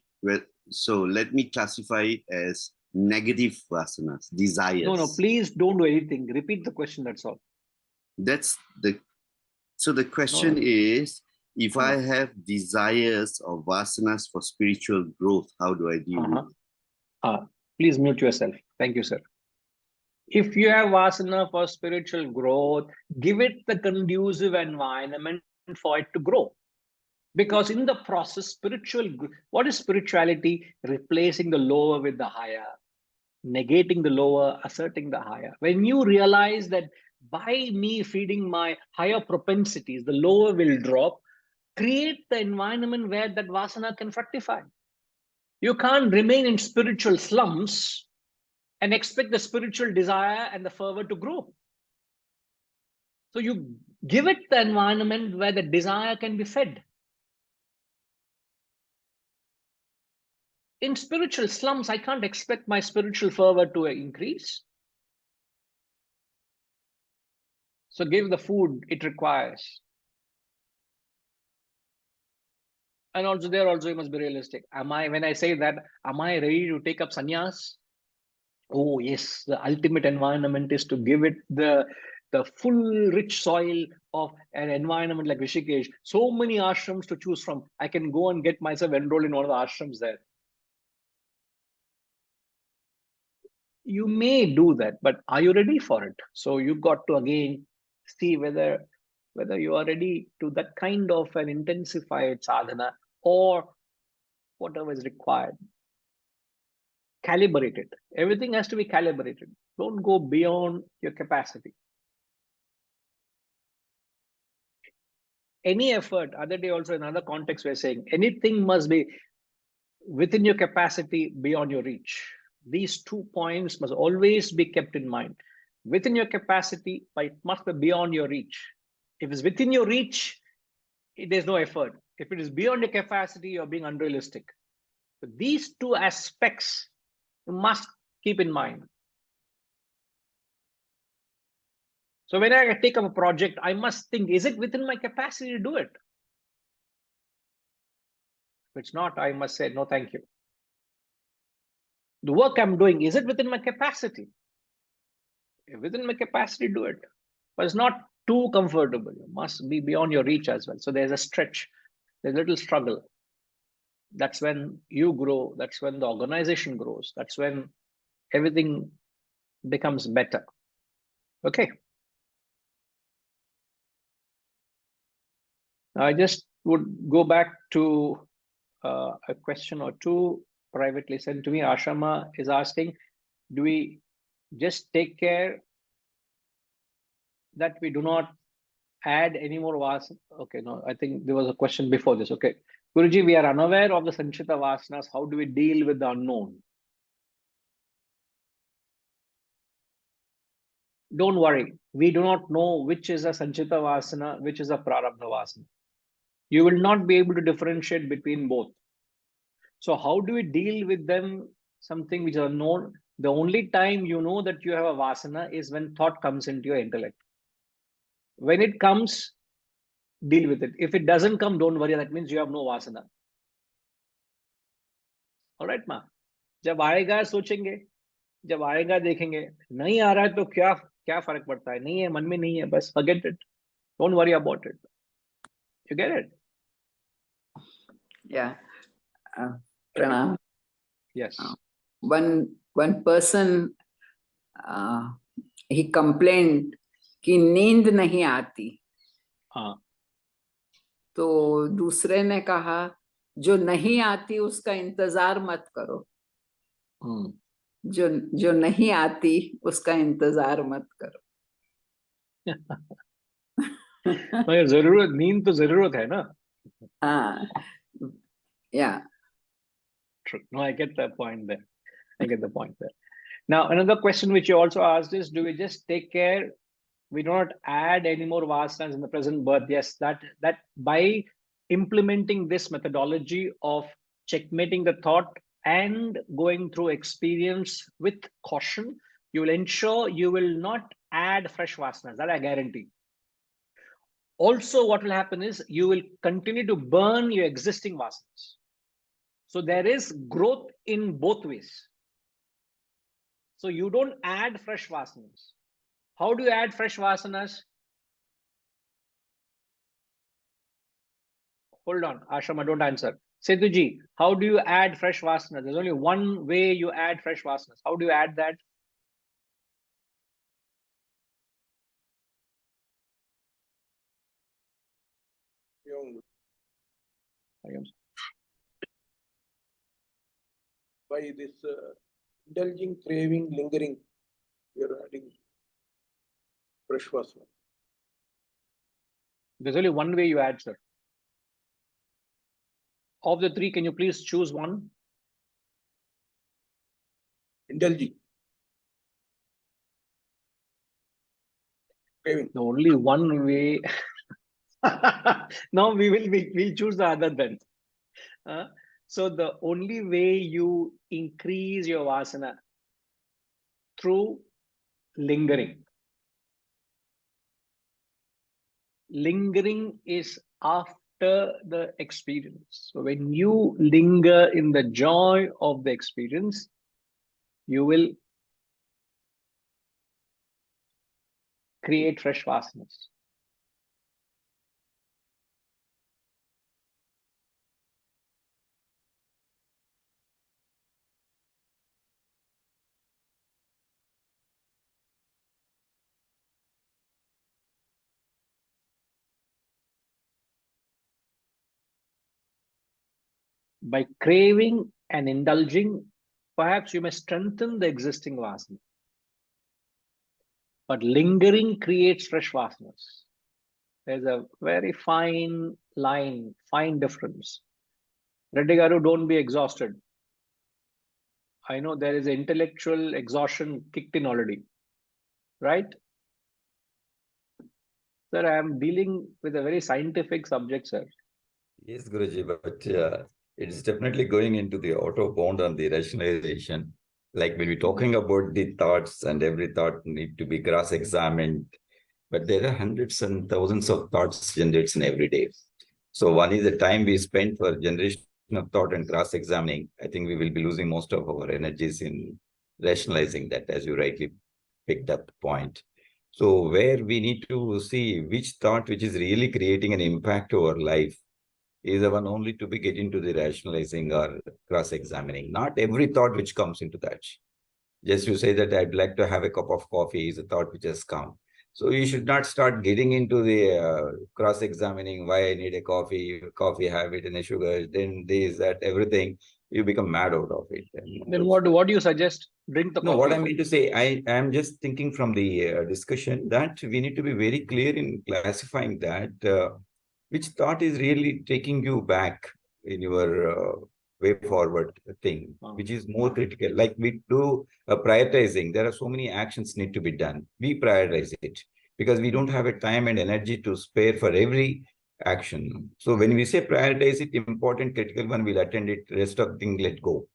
So let me classify it as negative vasanas, desires. No, please don't do anything. Repeat the question. That's all. So the question is, if I have desires or vasanas for spiritual growth, how do I deal with it? Please mute yourself. Thank you, sir. If you have vasana for spiritual growth, give it the conducive environment for it to grow. Because in the process, what is spirituality? Replacing the lower with the higher, negating the lower, asserting the higher. When you realize that by me feeding my higher propensities, the lower will drop, create the environment where that vasana can fructify. You can't remain in spiritual slums and expect the spiritual desire and the fervor to grow. So you give it the environment where the desire can be fed. In spiritual slums, I can't expect my spiritual fervor to increase. So give the food it requires. And also there also you must be realistic. When I say that, am I ready to take up sannyas? Oh yes, the ultimate environment is to give it the full rich soil of an environment like Rishikesh. So many ashrams to choose from. I can go and get myself enrolled in one of the ashrams there. You may do that, but are you ready for it? So you've got to again see whether you are ready to that kind of an intensified sadhana or whatever is required. Calibrated. Everything has to be calibrated. Don't go beyond your capacity. Any effort, other day also in another context, we're saying anything must be within your capacity, beyond your reach. These 2 points must always be kept in mind. Within your capacity, but it must be beyond your reach. If it's within your reach, there's no effort. If it is beyond your capacity, you're being unrealistic. So these 2 aspects you must keep in mind. So when I take up a project, I must think, is it within my capacity to do it? If it's not, I must say, no, thank you. The work I'm doing, is it within my capacity? If within my capacity, do it. But it's not too comfortable. You must be beyond your reach as well. So there's a stretch, there's a little struggle. That's when you grow. That's when the organization grows. That's when everything becomes better. Okay. I just would go back to a question or two privately sent to me. Ashama is asking, do we just take care that we do not add any more vasanas? Okay, no, I think there was a question before this. Okay. Guruji, we are unaware of the Sanchita Vasanas. How do we deal with the unknown? Don't worry. We do not know which is a Sanchita Vasana, which is a Prarabdha Vasana. You will not be able to differentiate between both. So how do we deal with them? Something which is unknown. The only time you know that you have a Vasana is when thought comes into your intellect. When it comes, deal with it. If it doesn't come, don't worry. That means you have no Vasana. All right, ma. जब आएगा सोचेंगे, जब आएगा देखेंगे, नहीं आ रहा है तो क्या फर्क पड़ता है? नहीं है, मन में नहीं है, बस forget it. Don't worry about it. You get it? Yeah. Pranam. Yes. One person, he complained कि नींद नहीं आती. हाँ. तो दूसरे ने कहा जो नहीं आती उसका इंतजार मत करो. जो नहीं आती उसका इंतजार मत करो. मगर जरूरत, नींद तो जरूरत है ना. हाँ. Yeah. True. No, I get the point there. I get the point there. Now, another question which you also asked is, do we just take care? We do not add any more vasanas in the present birth. Yes, that by implementing this methodology of checkmating the thought and going through experience with caution, you will ensure you will not add fresh vasanas. That I guarantee. Also, what will happen is you will continue to burn your existing vasanas. So there is growth in both ways. So you don't add fresh vasanas. How do you add fresh vasanas? Hold on, Ashrama, don't answer. Setuji, how do you add fresh vasanas? There's only one way you add fresh vasanas. How do you add that? By this indulging, craving, lingering, you're adding Fresh Vasana. There's only one way you add, sir. Of the three, can you please choose one? Indulging. Craving. The only one way. No, we choose the other then. So the only way you increase your vasana through lingering. Lingering is after the experience. So when you linger in the joy of the experience, you will create fresh vasanas. By craving and indulging, perhaps you may strengthen the existing vasana. But lingering creates fresh vasanas. There's a very fine line, fine difference. Reddy Garu, don't be exhausted. I know there is intellectual exhaustion kicked in already, right? Sir, I am dealing with a very scientific subject, sir. Yes, Guruji, but it's definitely going into the auto-bound on the rationalization. Like when we're talking about the thoughts and every thought need to be cross-examined, but there are hundreds and thousands of thoughts generated in every day. So one is the time we spend for generation of thought and cross-examining. I think we will be losing most of our energies in rationalizing that, as you rightly picked up the point. So where we need to see which thought which is really creating an impact to our life is the one only to be get into the rationalizing or cross-examining. Not every thought which comes into that. Just you say that I'd like to have a cup of coffee is a thought which has come. So you should not start getting into the cross-examining why I need a coffee habit and a sugar, then this, that, everything. You become mad out of it. Then what do you suggest? Drink the coffee. No, what I mean to say, I am just thinking from the discussion that we need to be very clear in classifying that which thought is really taking you back in your way forward thing, which is more critical. Like we do prioritizing, there are so many actions need to be done. We prioritize it because we don't have a time and energy to spare for every action. So when we say prioritize it, important, critical one, we'll attend it, rest of thing, let go.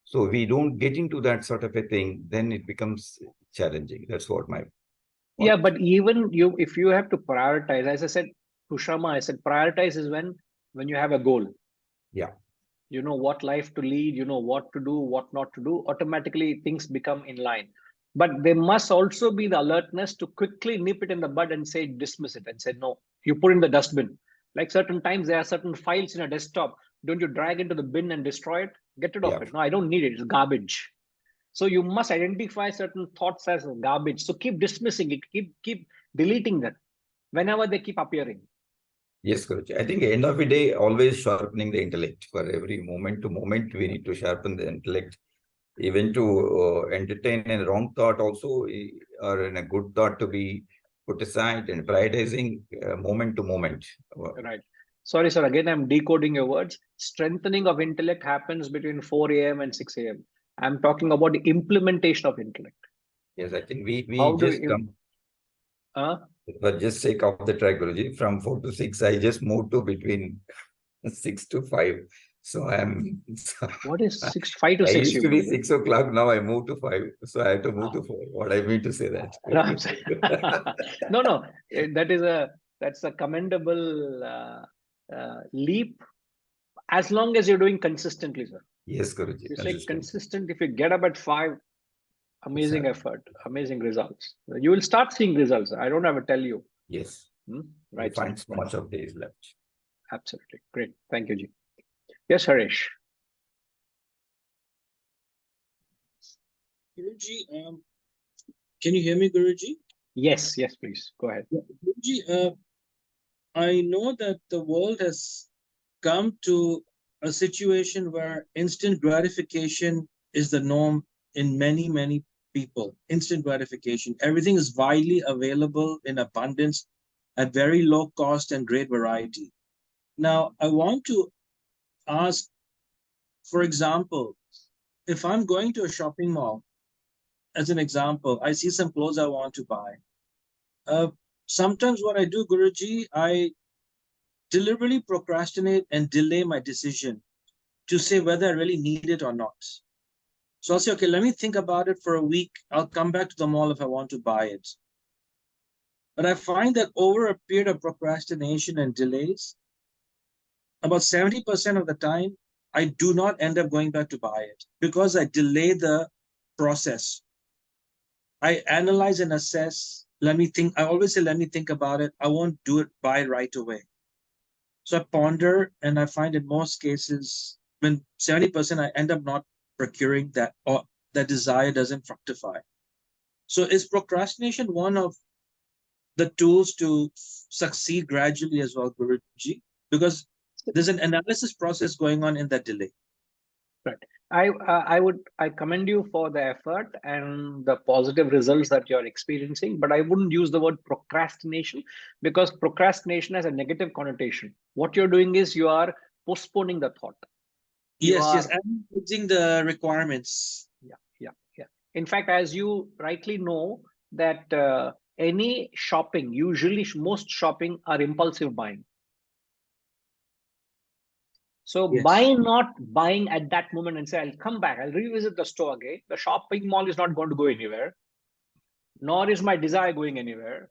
So we don't get into that sort of a thing, then it becomes challenging. That's what my point. Yeah, but even if you have to prioritize, as I said to Shrama, I said prioritize is when you have a goal. Yeah. You know what life to lead, you know what to do, what not to do, automatically things become in line. But there must also be the alertness to quickly nip it in the bud and say, dismiss it and say, no, you put in the dustbin. Like certain times there are certain files in a desktop. Don't you drag into the bin and destroy it? Get rid of it. No, I don't need it. It's garbage. So you must identify certain thoughts as garbage. So keep dismissing it, keep deleting them whenever they keep appearing. Yes, Guruji. I think at the end of the day, always sharpening the intellect. For every moment to moment, we need to sharpen the intellect. Even to entertain a wrong thought also, or in a good thought to be put aside and prioritizing moment to moment. Right. Sorry, sir. Again, I'm decoding your words. Strengthening of intellect happens between 4 a.m. and 6 a.m. I'm talking about the implementation of intellect. Yes, I think we How just come. For just sake of the track, Guruji, from 4 to 6, I just moved to between 6 to 5. So I'm. What is 5 to 6? I used to be 6 o'clock. Now I moved to 5. So I have to move to 4. What I mean to say that. No. That's a commendable leap. As long as you're doing consistently, sir. Yes, Guruji. You say consistent. If you get up at 5, amazing effort, amazing results. You will start seeing results. I don't have to tell you. Yes. Right. You find so much of days left. Absolutely. Great. Thank you, Ji. Yes, Harish. Guruji, can you hear me, Guruji? Yes, please. Go ahead. Guruji, I know that the world has come to a situation where instant gratification is the norm in many people, instant gratification. Everything is widely available in abundance at very low cost and great variety. Now, I want to ask, for example, if I'm going to a shopping mall, as an example, I see some clothes I want to buy. Sometimes what I do, Guruji, I deliberately procrastinate and delay my decision to say whether I really need it or not. So I'll say, okay, let me think about it for a week. I'll come back to the mall if I want to buy it. But I find that over a period of procrastination and delays, about 70% of the time, I do not end up going back to buy it because I delay the process. I analyze and assess. Let me think. I always say, let me think about it. I won't do it, buy right away. So I ponder, and I find in most cases, when 70%, I end up not procuring that, or that desire doesn't fructify. So is procrastination one of the tools to succeed gradually as well, Guruji? Because there's an analysis process going on in that delay. Right. I commend you for the effort and the positive results that you're experiencing, but I wouldn't use the word procrastination, because procrastination has a negative connotation. What you're doing is you are postponing the thought. Yes, and using the requirements. Yeah. In fact, as you rightly know, that any shopping, usually most shopping are impulsive buying. So Yes. by not buying at that moment and say, I'll come back, I'll revisit the store again, the shopping mall is not going to go anywhere, nor is my desire going anywhere.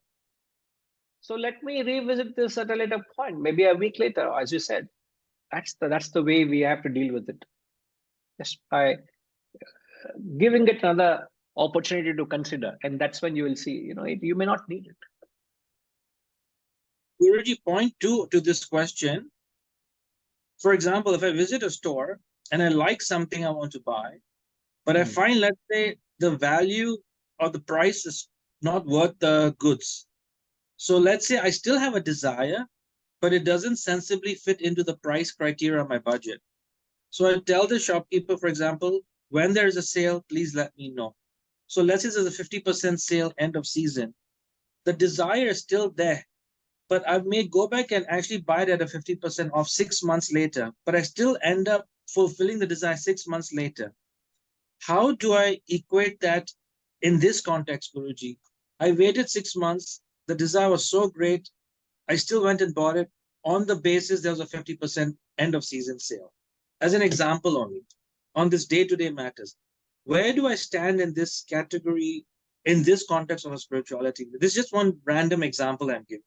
So let me revisit this at a later point, maybe a week later, as you said. That's the way we have to deal with it. Just by giving it another opportunity to consider. And that's when you will see, you may not need it. Guruji, point two to this question. For example, if I visit a store and I like something I want to buy, but I find, let's say, the value or the price is not worth the goods. So let's say I still have a desire, but it doesn't sensibly fit into the price criteria of my budget. So I tell the shopkeeper, for example, when there is a sale, please let me know. So let's say there's a 50% sale end of season. The desire is still there, but I may go back and actually buy it at a 50% off 6 months later, but I still end up fulfilling the desire 6 months later. How do I equate that in this context, Guruji? I waited 6 months. The desire was so great. I still went and bought it on the basis there was a 50% end of season sale. As an example only, on this day-to-day matters. Where do I stand in this category, in this context of a spirituality? This is just one random example I'm giving.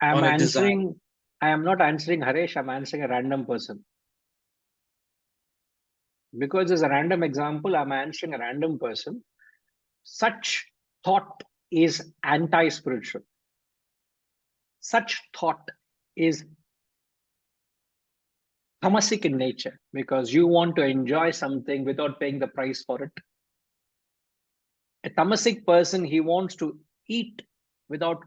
I am not answering Haresh, I'm answering a random person. Because it's a random example, I'm answering a random person. Such thought is anti-spiritual. Such thought is tamasic in nature, because you want to enjoy something without paying the price for it. A tamasic person, he wants to eat without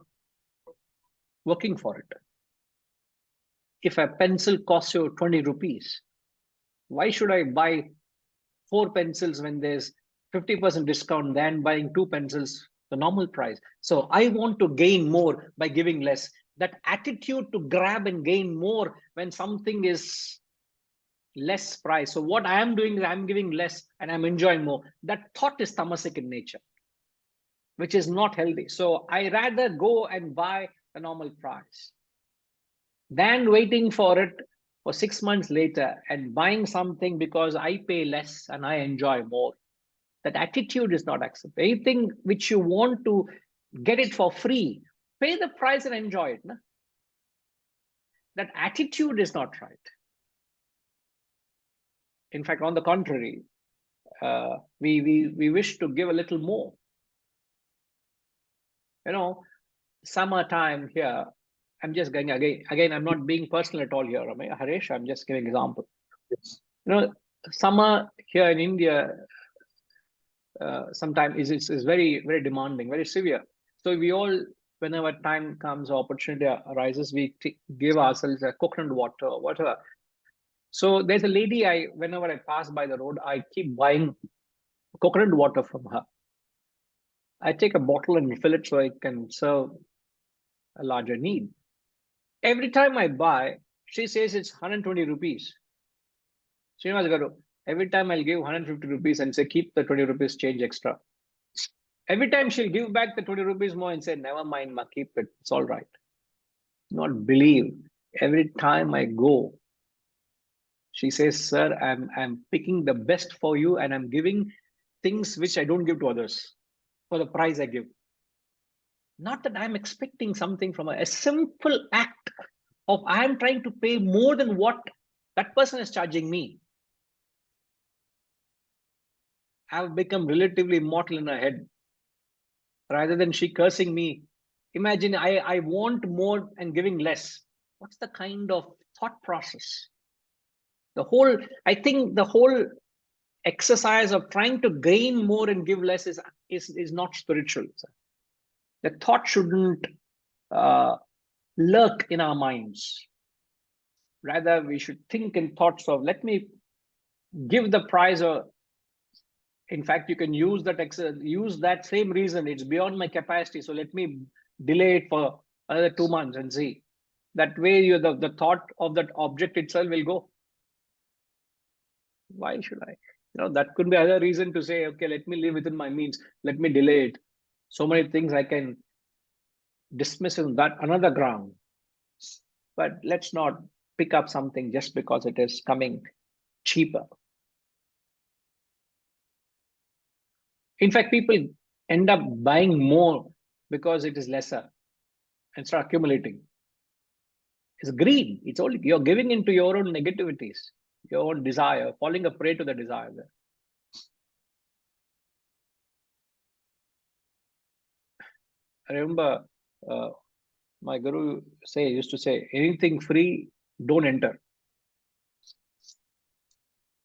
working for it. If a pencil costs you 20 rupees, why should I buy 4 pencils when there's 50% discount than buying 2 pencils the normal price? So I want to gain more by giving less. That attitude to grab and gain more when something is less price. So what I am doing is I'm giving less and I'm enjoying more. That thought is tamasic in nature, which is not healthy. So I rather go and buy the normal price than waiting for it for 6 months later and buying something because I pay less and I enjoy more. That attitude is not acceptable. Anything which you want to get it for free, pay the price and enjoy it. No? That attitude is not right. In fact, on the contrary, we wish to give a little more. Summertime here, I'm just going again, I'm not being personal at all here, Haresh, I'm just giving an example. Yes. Summer here in India sometimes is very, very demanding, very severe. So we all, whenever time comes, opportunity arises, we give ourselves a coconut water or whatever. So there's a lady, whenever I pass by the road, I keep buying coconut water from her. I take a bottle and fill it so I can serve a larger need. Every time I buy, she says it's 120 rupees. Srinivas Garu, every time I'll give 150 rupees and say, keep the 20 rupees change extra. Every time she'll give back the 20 rupees more and say, never mind, ma, keep it. It's all right. Not believe. Every time I go, she says, sir, I'm picking the best for you and I'm giving things which I don't give to others for the price I give. Not that I'm expecting something from her. A simple act of I'm trying to pay more than what that person is charging me. I've become relatively immortal in her head. Rather than she cursing me, imagine I want more and giving less. What's the kind of thought process? I think the whole exercise of trying to gain more and give less is not spiritual. The thought shouldn't lurk in our minds. Rather, we should think in thoughts of, let me give the prize. Or in fact, you can use that same reason. It's beyond my capacity, so let me delay it for another 2 months and see. That way, the thought of that object itself will go. Why should I? That could be another reason to say, okay, let me live within my means. Let me delay it. So many things I can dismiss in that another ground. But let's not pick up something just because it is coming cheaper. In fact, people end up buying more because it is lesser and start accumulating. It's greed. It's only you're giving into your own negativities, your own desire, falling a prey to the desire there. I remember my guru used to say, anything free, don't enter.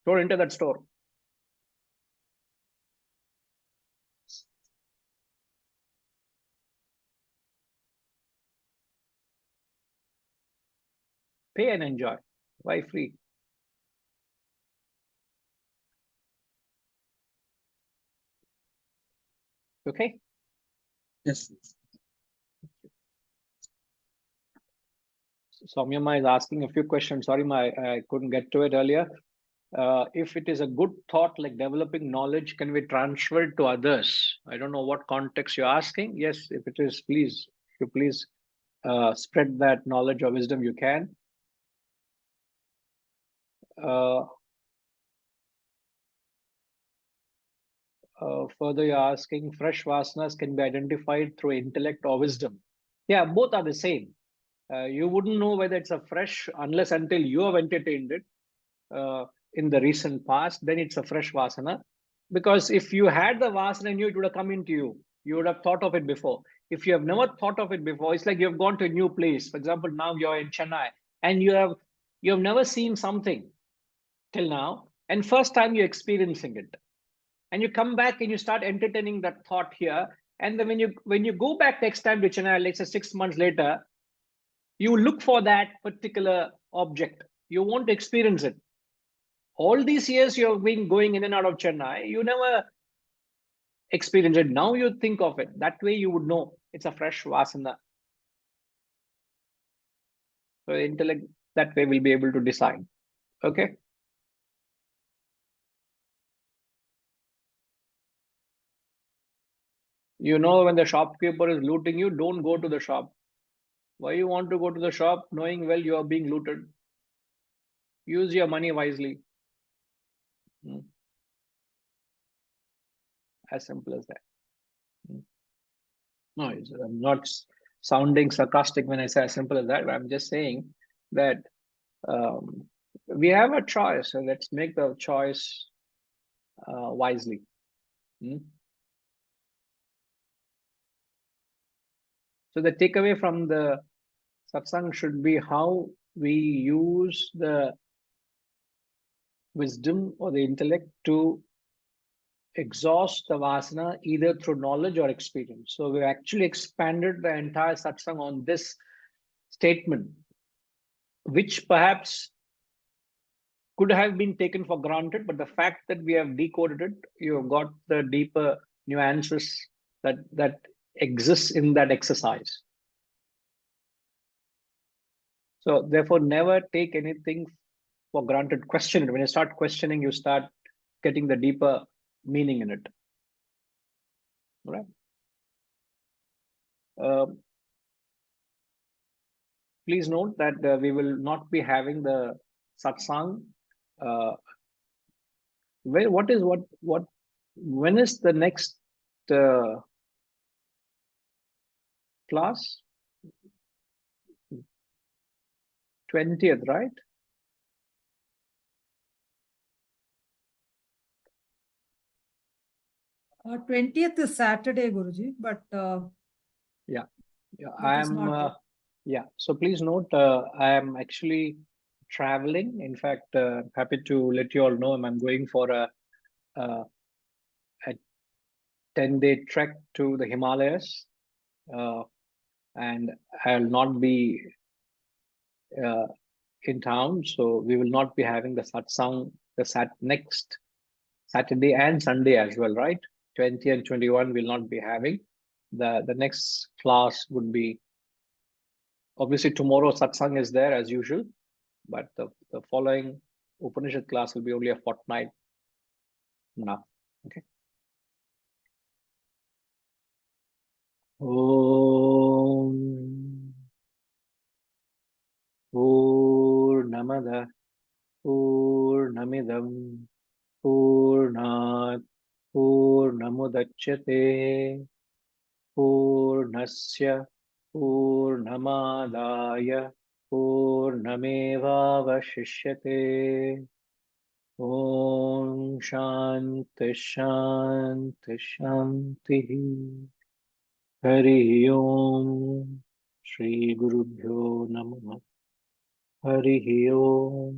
Don't enter that store. Pay and enjoy. Why free? Okay? Yes. Soumyama is asking a few questions. Sorry, I couldn't get to it earlier. If it is a good thought like developing knowledge, can we transfer it to others? I don't know what context you're asking. Yes, if it is, please, if you please spread that knowledge or wisdom, you can. Further, you're asking, fresh vasanas can be identified through intellect or wisdom. Yeah, both are the same. You wouldn't know whether it's a fresh unless until you have entertained it in the recent past, then it's a fresh vasana. Because if you had the vasana and it would have come into you, you would have thought of it before. If you have never thought of it before, it's like you have gone to a new place. For example, now you're in Chennai and you have never seen something till now, and first time you're experiencing it. And you come back and you start entertaining that thought here. And then when you go back next time to Chennai, let's say 6 months later, you look for that particular object. You want to experience it. All these years you have been going in and out of Chennai, you never experienced it. Now you think of it. That way you would know it's a fresh vasana. So the intellect that way will be able to decide. Okay. When the shopkeeper is looting you, don't go to the shop. Why you want to go to the shop knowing well you are being looted? Use your money wisely. As simple as that. No, I'm not sounding sarcastic when I say as simple as that. But I'm just saying that we have a choice, and let's make the choice wisely. So the takeaway from the satsang should be how we use the wisdom or the intellect to exhaust the vasana either through knowledge or experience. So we actually expanded the entire satsang on this statement, which perhaps could have been taken for granted, but the fact that we have decoded it, you have got the deeper nuances that exists in that exercise. So therefore, never take anything for granted. Question it. When you start questioning, you start getting the deeper meaning in it. All right. Please note that we will not be having the satsang. When is the next class? 20th, right? Uh, 20th is Saturday, Guruji, but Yeah, that is not it. yeah. So please note, I am actually traveling. In fact, happy to let you all know I'm going for a 10-day trek to the Himalayas, and I'll not be in town, so we will not be having the satsang next Saturday and Sunday as well, right? 20 and 21 will not be having. The next class would be, obviously tomorrow satsang is there as usual, but the following Upanishad class will be only a fortnight now. Okay. Om Purnamada Purnamidam Purnat Purnamudachyate Purnasya Purnamadaya Purnamevavashishyate. Om Shanti Shanti Shanti. Hari Om. Shri Gurubhyo Namaha. Hari Om.